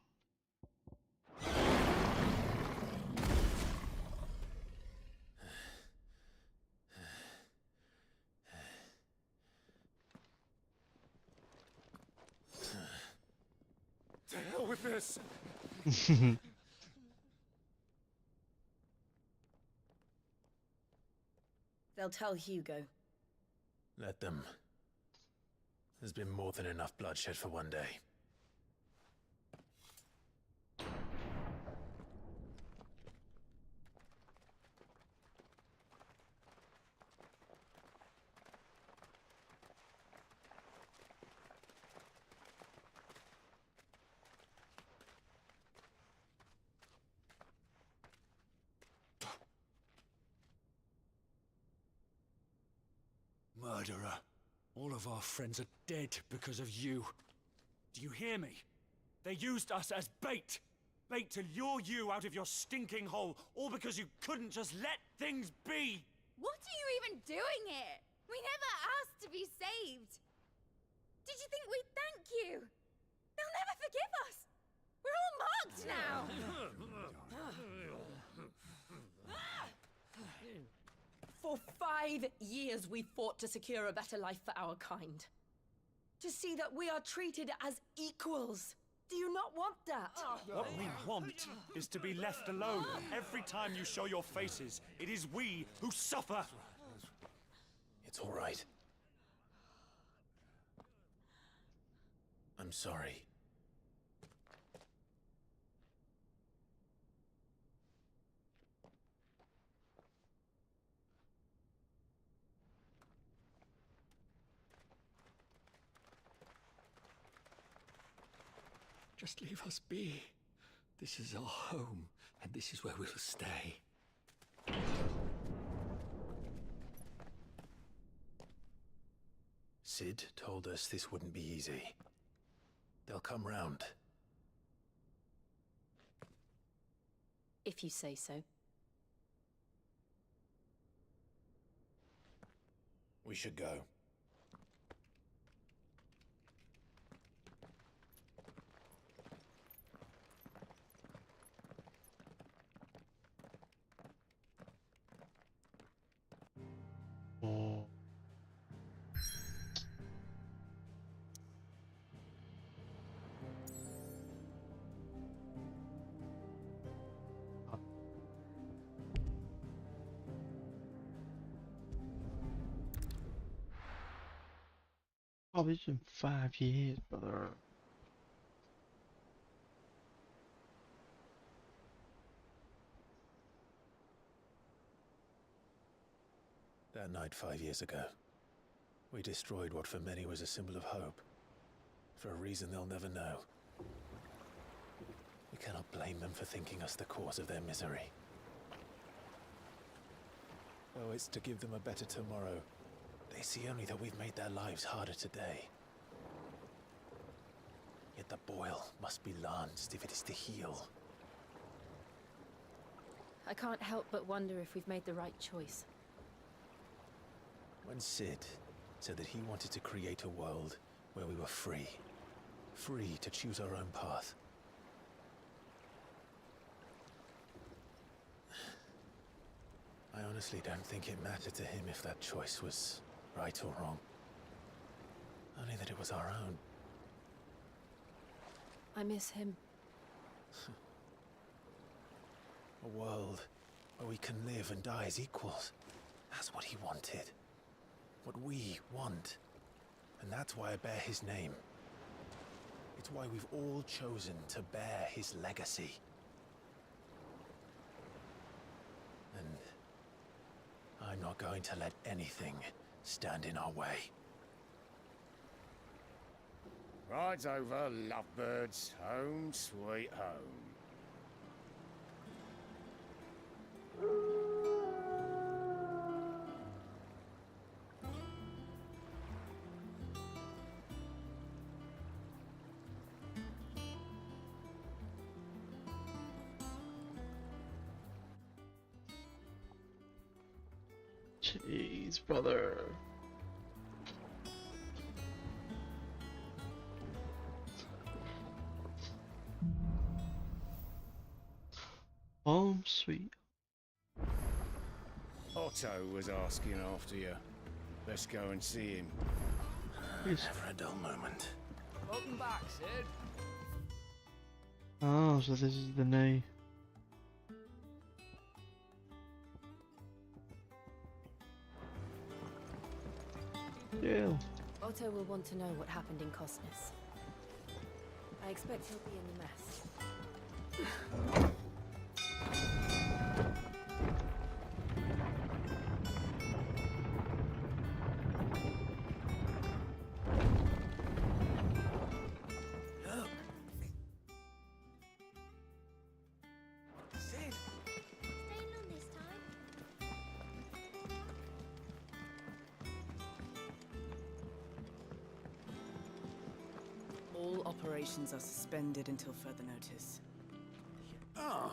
To hell with this! They'll tell Hugo. Let them. There's been more than enough bloodshed for one day. Murderer. All of our friends are dead because of you. Do you hear me? They used us as bait! Bait to lure you out of your stinking hole, all because you couldn't just let things be! What are you even doing here? We never asked to be saved. Did you think we'd thank you? They'll never forgive us. We're all marked now. For 5 years we fought to secure a better life for our kind. To see that we are treated as equals. Do you not want that? What we want is to be left alone. Every time you show your faces, it is we who suffer. It's all right. I'm sorry. Just leave us be. This is our home, and this is where we'll stay. Sid told us this wouldn't be easy. They'll come round. If you say so. We should go. Oh. Oh, it's been 5 years, brother. That night 5 years ago, we destroyed what for many was a symbol of hope. For a reason they'll never know. We cannot blame them for thinking us the cause of their misery. Though it's to give them a better tomorrow, they see only that we've made their lives harder today. Yet the boil must be lanced if it is to heal. I can't help but wonder if we've made the right choice. When Sid said that he wanted to create a world where we were free. Free to choose our own path. I honestly don't think it mattered to him if that choice was right or wrong. Only that it was our own. I miss him. A world where we can live and die as equals. That's what he wanted. What we want. And that's why I bear his name. It's why we've all chosen to bear his legacy. And I'm not going to let anything stand in our way. Rides over, lovebirds. Home, sweet home. Jeez, brother. Home sweet. Otto was asking after you. Let's go and see him. Yes. Never a dull moment. Welcome back, Sid. Oh, so this is the new. Yeah. Otto will want to know what happened in Cosnus. I expect he'll be in the mess. Sid! Staying on this time? All operations are suspended until further notice. Ah,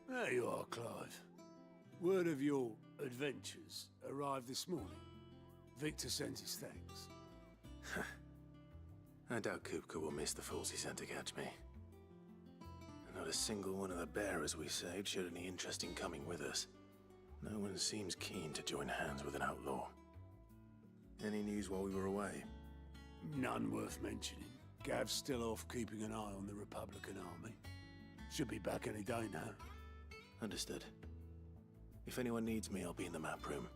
there you are, Clive. Word of your adventures arrived this morning. Victor sends his thanks. I doubt Kupka will miss the fools he sent to catch me. Not a single one of the bearers we saved showed any interest in coming with us. No one seems keen to join hands with an outlaw. Any news while we were away? None worth mentioning. Gav's still off keeping an eye on the Republican army. Should be back any day now. Understood. If anyone needs me, I'll be in the map room.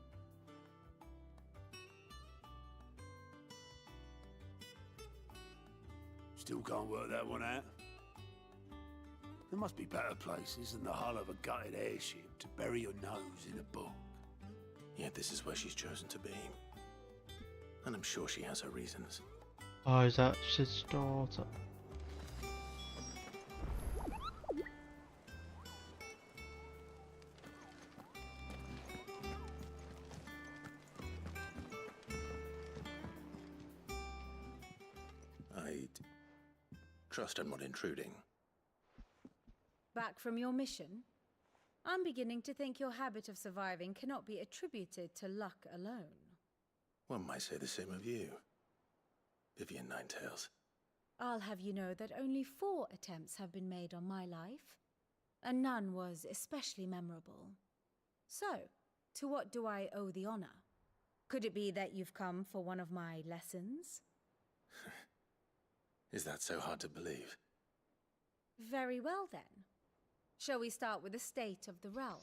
Still can't work that one out. There must be better places than the hull of a gutted airship to bury your nose in a book. Yet this is where she's chosen to be. And I'm sure she has her reasons. Oh, is that Sid's daughter? I'd trust I'm not intruding. Back from your mission? I'm beginning to think your habit of surviving cannot be attributed to luck alone. One might say the same of you, Vivian Ninetails. I'll have you know that only 4 attempts have been made on my life, and none was especially memorable. So, to what do I owe the honor? Could it be that you've come for one of my lessons? Is that so hard to believe? Very well then. Shall we start with the state of the realm?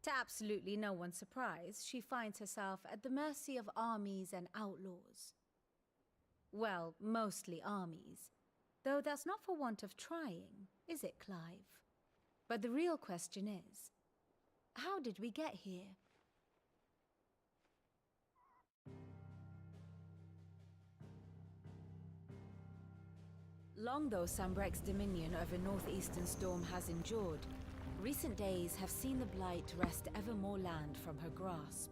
To absolutely no one's surprise, she finds herself at the mercy of armies and outlaws. Well, mostly armies. Though that's not for want of trying, is it, Clive? But the real question is, how did we get here? Long though Sambrek's dominion over northeastern Storm has endured, recent days have seen the Blight wrest ever more land from her grasp.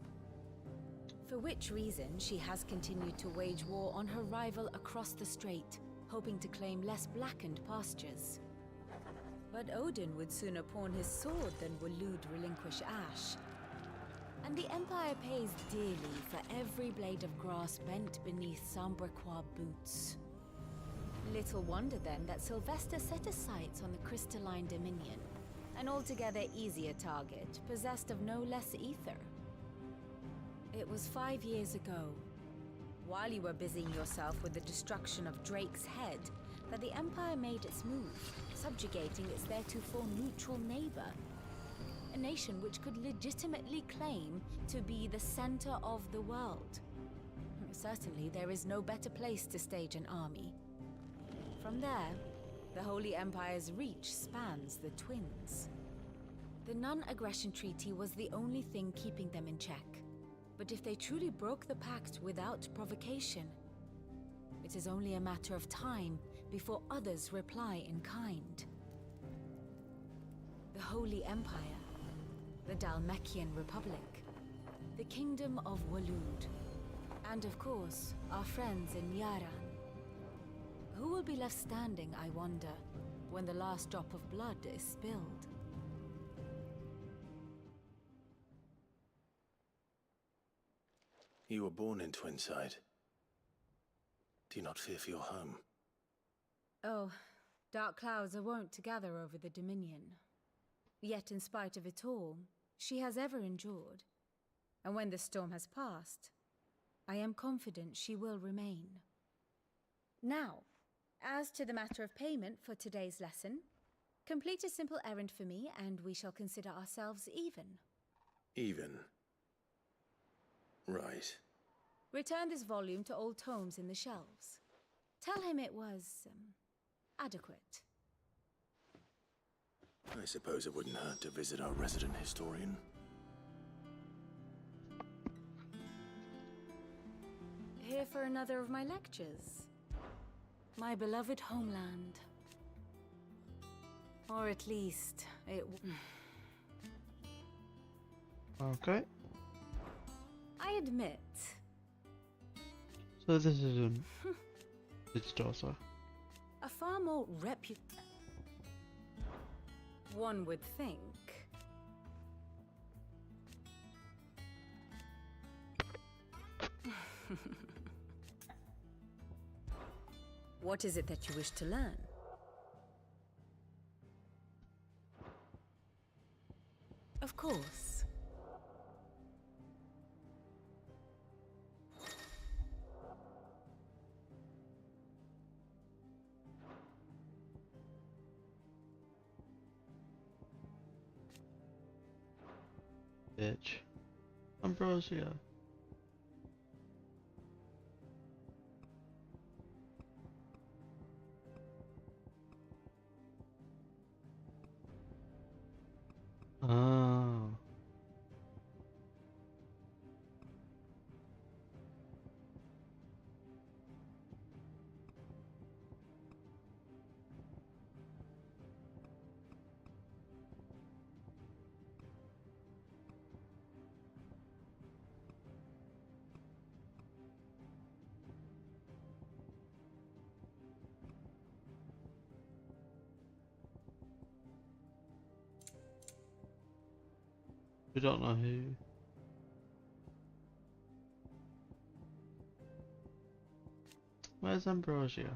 For which reason, she has continued to wage war on her rival across the strait, hoping to claim less blackened pastures. But Odin would sooner pawn his sword than Waloed relinquish Ash. And the Empire pays dearly for every blade of grass bent beneath Sambrequois boots. Little wonder then that Sylvester set his sights on the Crystalline Dominion, an altogether easier target, possessed of no less ether. It was 5 years ago, while you were busying yourself with the destruction of Drake's head, that the Empire made its move, subjugating its theretofore neutral neighbor. A nation which could legitimately claim to be the center of the world. Certainly, there is no better place to stage an army. From there, the Holy Empire's reach spans the Twins. The non-aggression treaty was the only thing keeping them in check. But if they truly broke the pact without provocation, it is only a matter of time before others reply in kind. The Holy Empire, the Dhalmekian Republic, the Kingdom of Waloed, and of course, our friends in Yaran. Who will be left standing, I wonder, when the last drop of blood is spilled? You were born in Twinside. Do you not fear for your home? Oh, dark clouds are wont to gather over the Dominion. Yet in spite of it all, she has ever endured. And when the storm has passed, I am confident she will remain. Now, as to the matter of payment for today's lesson, complete a simple errand for me and we shall consider ourselves even. Even? Right. Return this volume to old tomes in the shelves. Tell him it was, adequate. I suppose it wouldn't hurt to visit our resident historian. Here for another of my lectures. My beloved homeland. Or at least, it... Okay. I admit. So this isn't its daughter. A far more one would think. What is it that you wish to learn? Of course. Bitch. Ambrosia. Oh. We don't know who. Where's Ambrosia?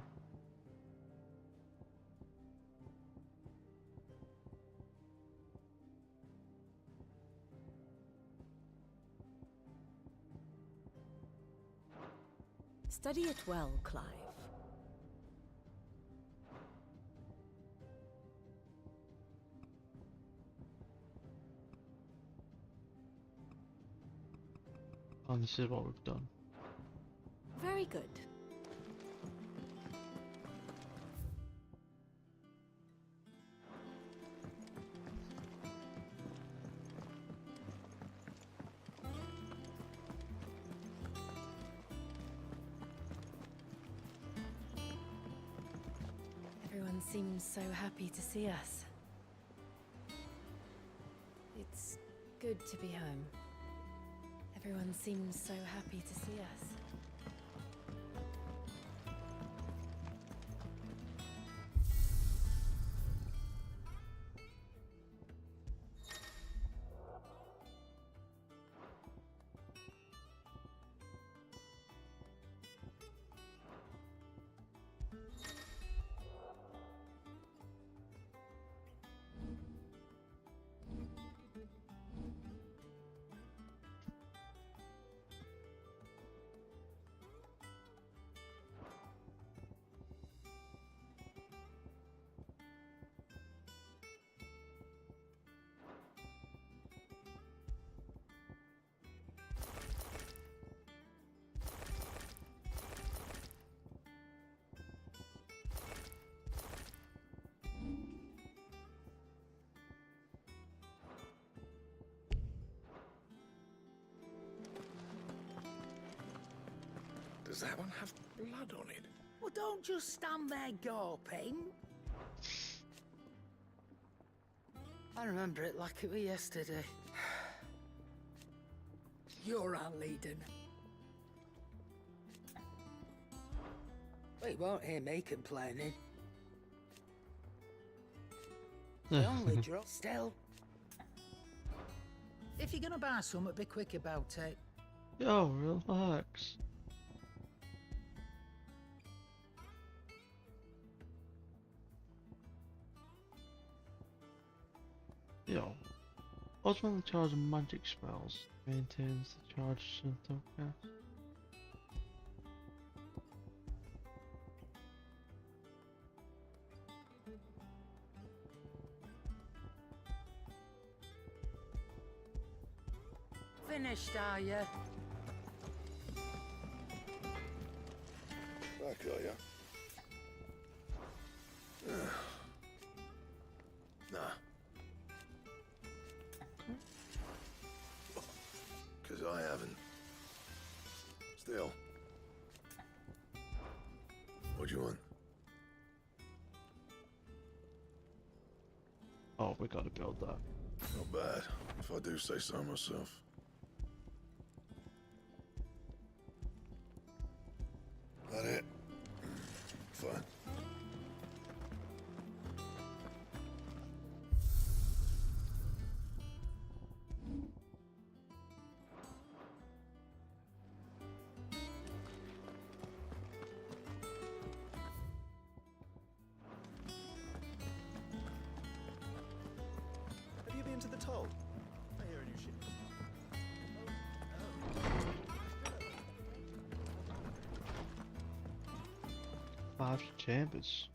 Study it well, Clive. And this is what we've done. Very good. Everyone seems so happy to see us. It's good to be home. Everyone seems so happy to see us. Does that one have blood on it? Well, don't just stand there gawping. I remember it like it was yesterday. You're our leader. Well, you won't hear me complaining. The only drop still. If you're gonna buy something, be quick about it. Yo, relax. Yo, what's when the charge of magic spells maintains the charge of cast? Finished, are you? Back, are ya? Nah. Because I haven't. Still. What do you want? Oh, we gotta build that. Not bad, if I do say so myself. That it? Fine. Have you been to the toll? I hear a new ship. 5 chambers.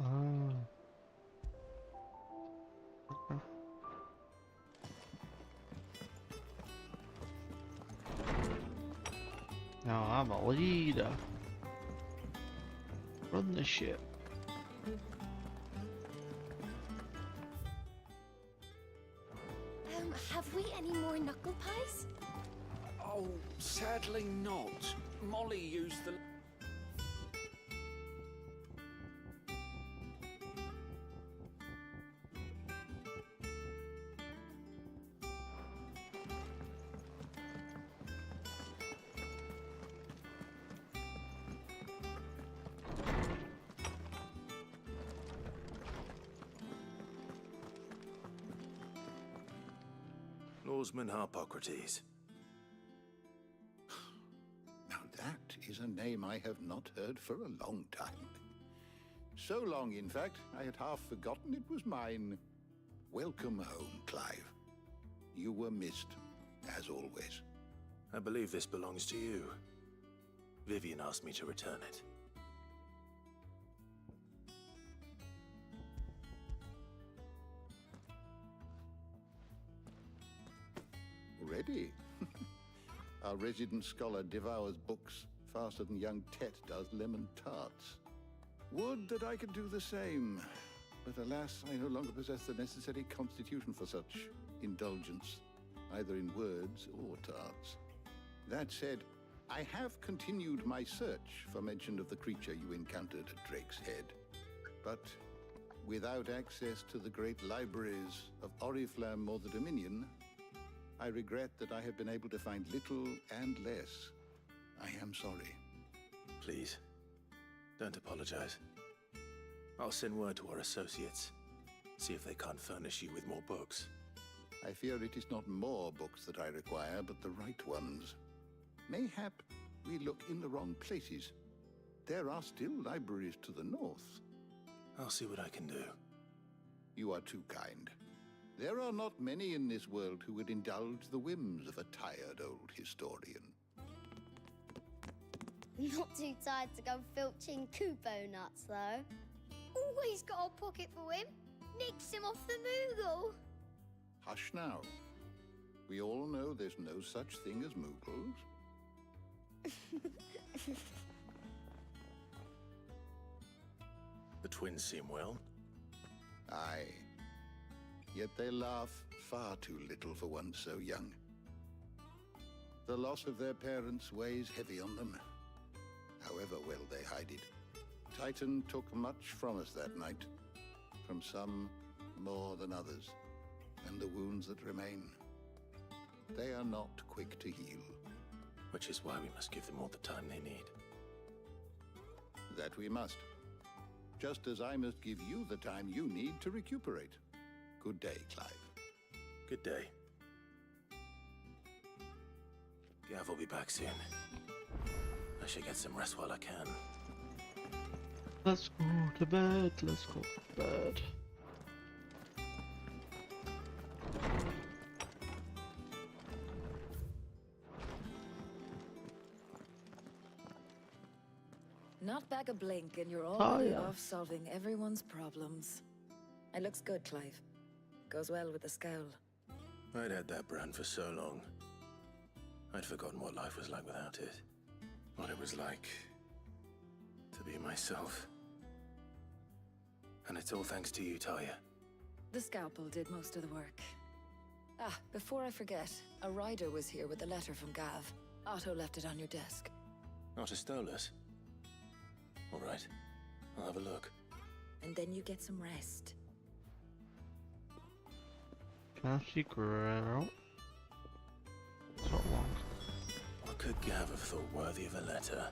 Ah. Okay. Now I'm a leader. Run the ship. Have we any more knuckle pies? Oh, sadly not. Molly used the... Lawsman Harpocrates. Now that is a name I have not heard for a long time. So long, in fact, I had half forgotten it was mine. Welcome home, Clive. You were missed, as always. I believe this belongs to you. Vivian asked me to return it. Already? Our resident scholar devours books faster than young Tet does lemon tarts. Would that I could do the same, but alas, I no longer possess the necessary constitution for such indulgence, either in words or tarts. That said, I have continued my search for mention of the creature you encountered at Drake's Head, but without access to the great libraries of Oriflamme or the Dominion, I regret that I have been able to find little and less. I am sorry. Please, don't apologize. I'll send word to our associates. See if they can't furnish you with more books. I fear it is not more books that I require, but the right ones. Mayhap we look in the wrong places. There are still libraries to the north. I'll see what I can do. You are too kind. There are not many in this world who would indulge the whims of a tired old historian. Not too tired to go filching Kupo nuts, though. Always got a pocket for him. Nicks him off the Moogle. Hush now. We all know there's no such thing as Moogles. The twins seem well. Aye. Yet they laugh far too little for one so young. The loss of their parents weighs heavy on them, however well they hide it. Titan took much from us that night, from some more than others, and the wounds that remain, they are not quick to heal. Which is why we must give them all the time they need. That we must. just as I must give you the time you need to recuperate. Good day, Clive. Good day. Gav will be back soon. I should get some rest while I can. Let's go to bed. Let's go to bed. Not back a blink and you're already yeah. off solving everyone's problems. It looks good, Clive. Goes well with the scowl. I'd had that brand for so long. I'd forgotten what life was like without it. What it was like to be myself. And it's all thanks to you, Talia. The scalpel did most of the work. Ah, before I forget, a rider was here with a letter from Gav. Otto left it on your desk. Otto stole us. All right, I'll have a look. And then you get some rest. Can she grow? It's not long. What could Gav have thought worthy of a letter?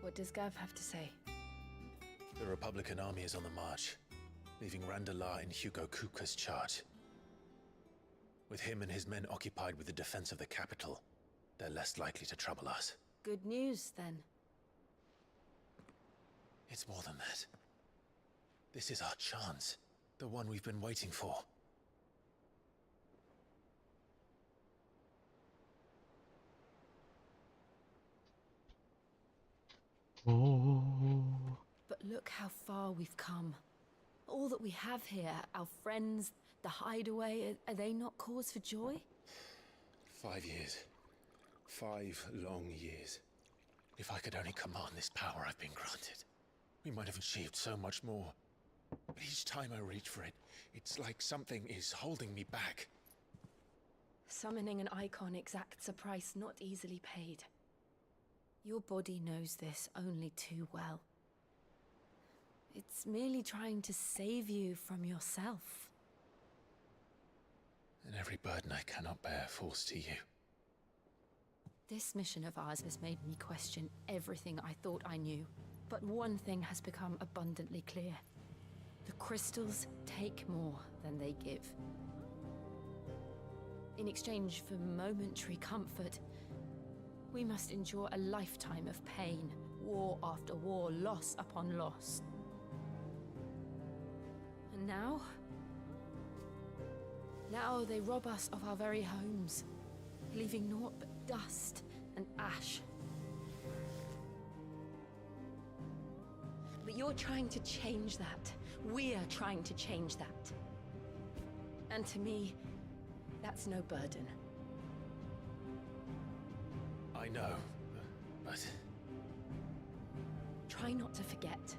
What does Gav have to say? The Republican army is on the march, leaving Randalar in Hugo Kuka's charge. With him and his men occupied with the defense of the capital, they're less likely to trouble us. Good news, then. It's more than that. This is our chance, the one we've been waiting for. Oh. But look how far we've come. All that we have here, our friends, the hideaway, are they not cause for joy? 5 years. 5 long years. If I could only command this power I've been granted, we might have achieved so much more. But each time I reach for it, it's like something is holding me back. Summoning an icon exacts a price not easily paid. Your body knows this only too well. It's merely trying to save you from yourself. And every burden I cannot bear falls to you. This mission of ours has made me question everything I thought I knew. But one thing has become abundantly clear. The crystals take more than they give. In exchange for momentary comfort, we must endure a lifetime of pain, war after war, loss upon loss. And now? Now they rob us of our very homes, leaving naught but dust and ash. But you're trying to change that. We're trying to change that. And to me, that's no burden. I know, but... Try not to forget.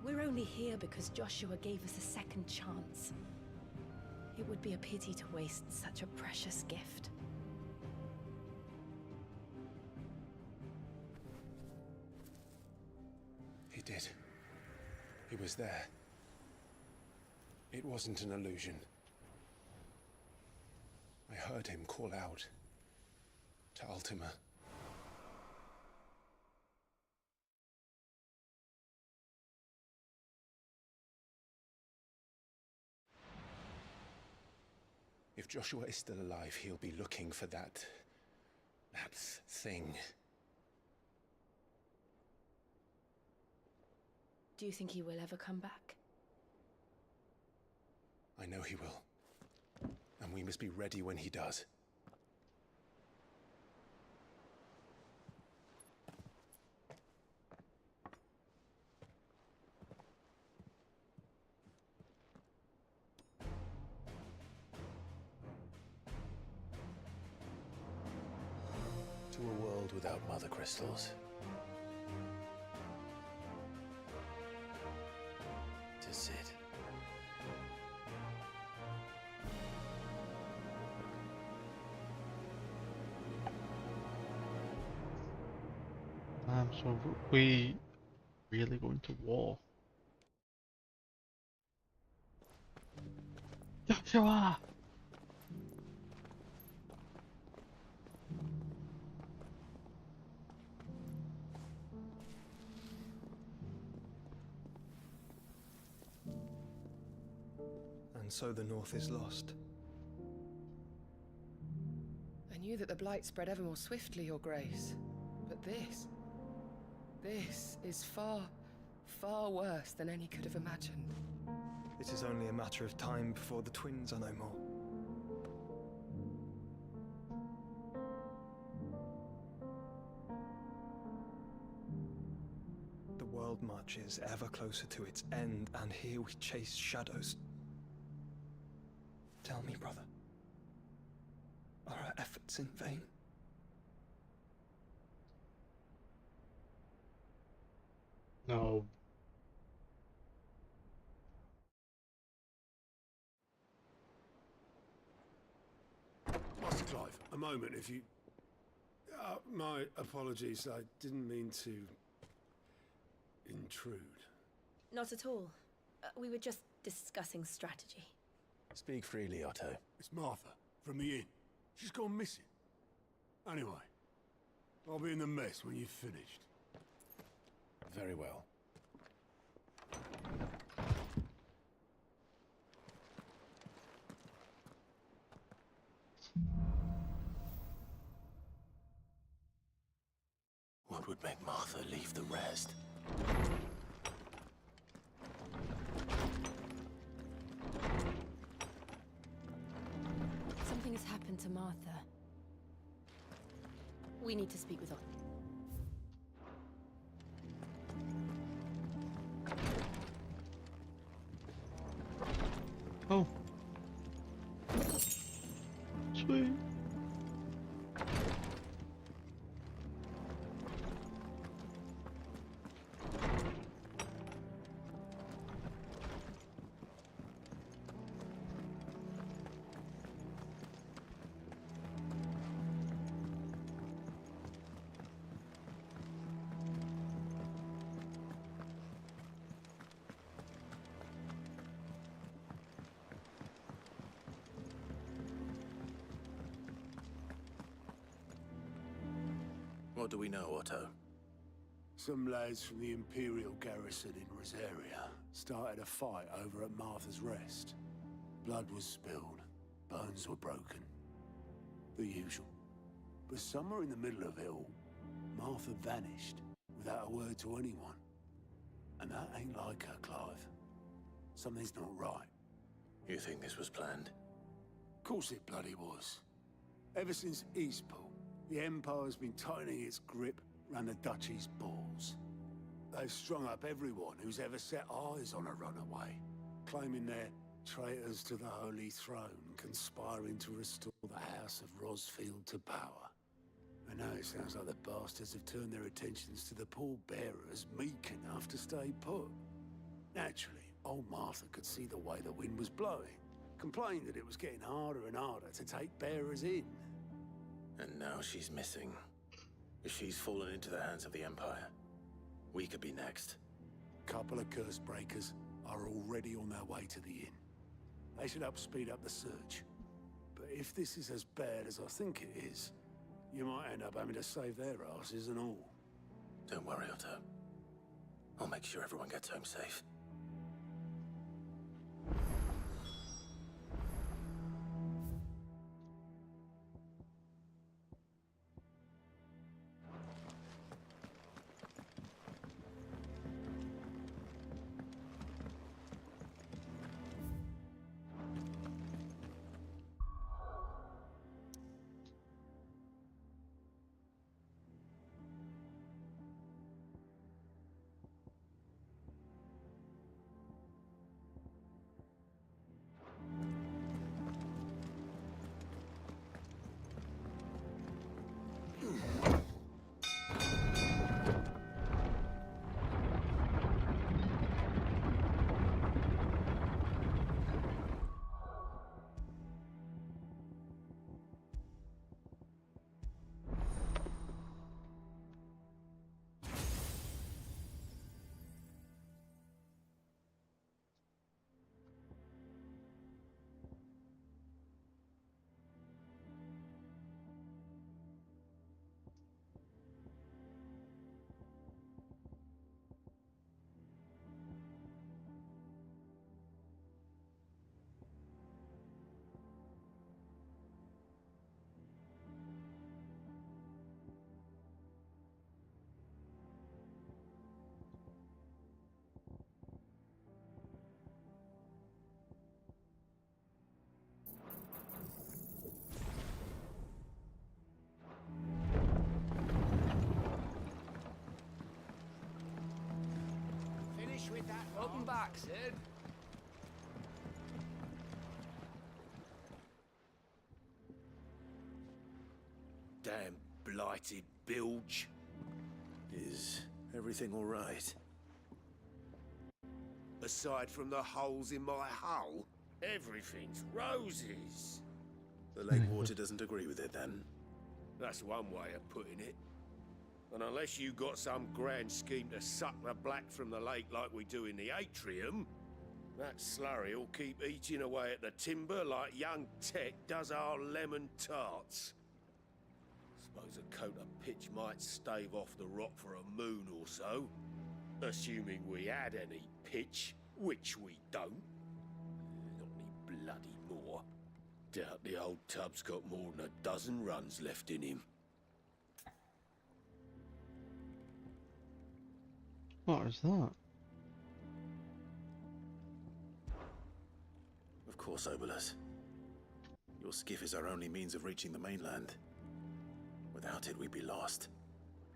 We're only here because Joshua gave us a second chance. It would be a pity to waste such a precious gift. He did. He was there. It wasn't an illusion. I heard him call out to Ultima. If Joshua is still alive, he'll be looking for that thing. Do you think he will ever come back? I know he will. And we must be ready when he does. To a world without mother crystals. So we really going to war? Joshua! And so the North is lost. I knew that the Blight spread ever more swiftly, Your Grace. But this is far, far worse than any could have imagined. It is only a matter of time before the twins are no more. The world marches ever closer to its end, and here we chase shadows. Tell me, brother, are our efforts in vain? No. Master Clive, a moment, if you... my apologies, I didn't mean to... intrude. Not at all. We were just discussing strategy. Speak freely, Otto. It's Martha, from the inn. She's gone missing. Anyway, I'll be in the mess when you've finished. Very well. What would make Martha leave the rest? Something has happened to Martha. We need to speak with Otto. Oh. Sweet. What do we know, Otto? Some lads from the Imperial garrison in Rosaria started a fight over at Martha's Rest. Blood was spilled, bones were broken. The usual. But somewhere in the middle of it all, Martha vanished without a word to anyone. And that ain't like her, Clive. Something's not right. You think this was planned? Of course it bloody was. Ever since Eastpool, the Empire's been tightening its grip round the Duchy's balls. They've strung up everyone who's ever set eyes on a runaway, claiming they're traitors to the Holy Throne, conspiring to restore the House of Rosfield to power. And now it sounds like the bastards have turned their attentions to the pallbearers meek enough to stay put. Naturally, old Martha could see the way the wind was blowing, complained that it was getting harder and harder to take bearers in. And now she's missing. If she's fallen into the hands of the Empire, we could be next. Couple of curse breakers are already on their way to the inn. They should help speed up the search. But if this is as bad as I think it is, you might end up having to save their asses and all. Don't worry, Otto. I'll make sure everyone gets home safe. Up and back, Sid. Damn blighted bilge. Is everything all right? Aside from the holes in my hull, everything's roses. The lake water doesn't agree with it, then? That's one way of putting it. And unless you got some grand scheme to suck the black from the lake like we do in the atrium, that slurry'll keep eating away at the timber like young Tech does our lemon tarts. Suppose a coat of pitch might stave off the rot for a moon or so. Assuming we had any pitch, which we don't. Not any bloody more. Doubt the old tub's got more than a dozen runs left in him. What is that? Of course, Obolus. Your skiff is our only means of reaching the mainland. Without it, we'd be lost.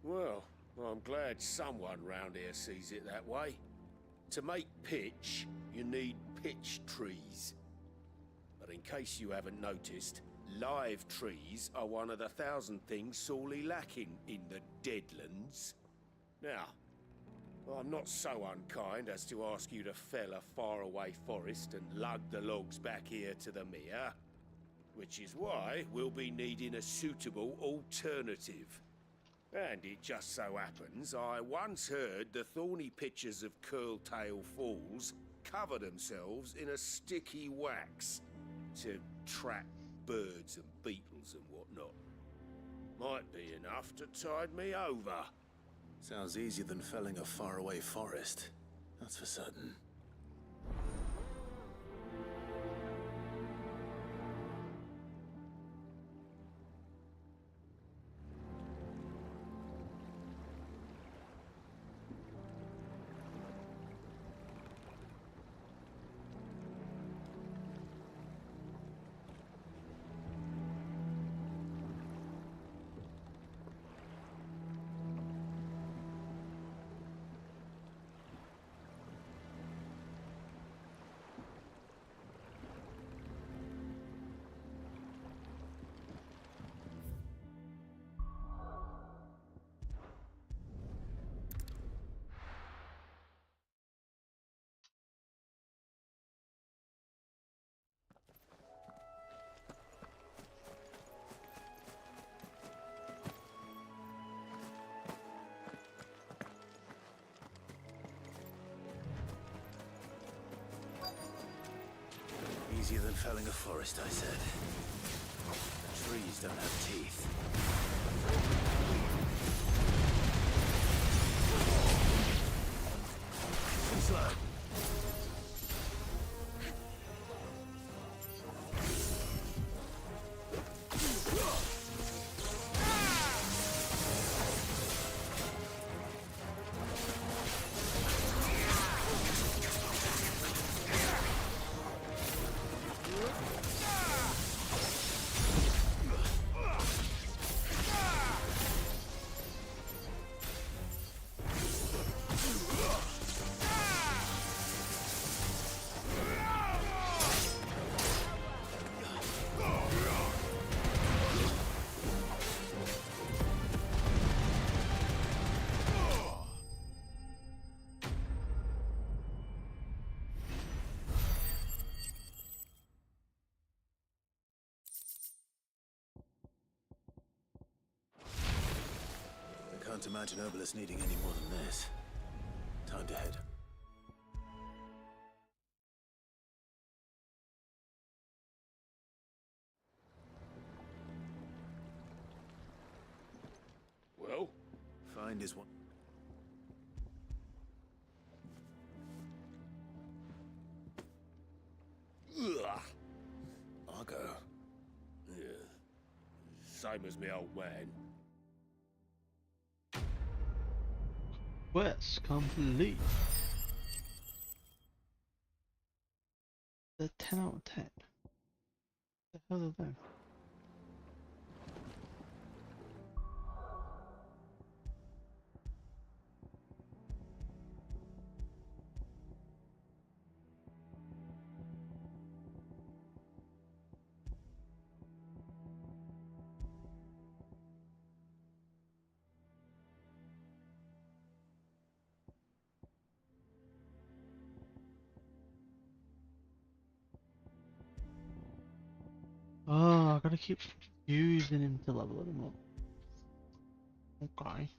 Well, I'm glad someone round here sees it that way. To make pitch, you need pitch trees. But in case you haven't noticed, live trees are one of the 1,000 things sorely lacking in the Deadlands. Now, I'm not so unkind as to ask you to fell a faraway forest and lug the logs back here to the mere, which is why we'll be needing a suitable alternative. And it just so happens I once heard the thorny pitchers of Curltail Falls cover themselves in a sticky wax to trap birds and beetles and whatnot. Might be enough to tide me over. Sounds easier than felling a faraway forest, that's for certain. Easier than felling a forest, I said. The trees don't have teeth. Too slow. Can't imagine Obolus needing any more than this. Time to head. Well, find is one. Ugh. I'll go. Yeah. Same as me old man. Quest complete. The 10 out of 10. The hell are they? gotta keep using him to level him up. Okay.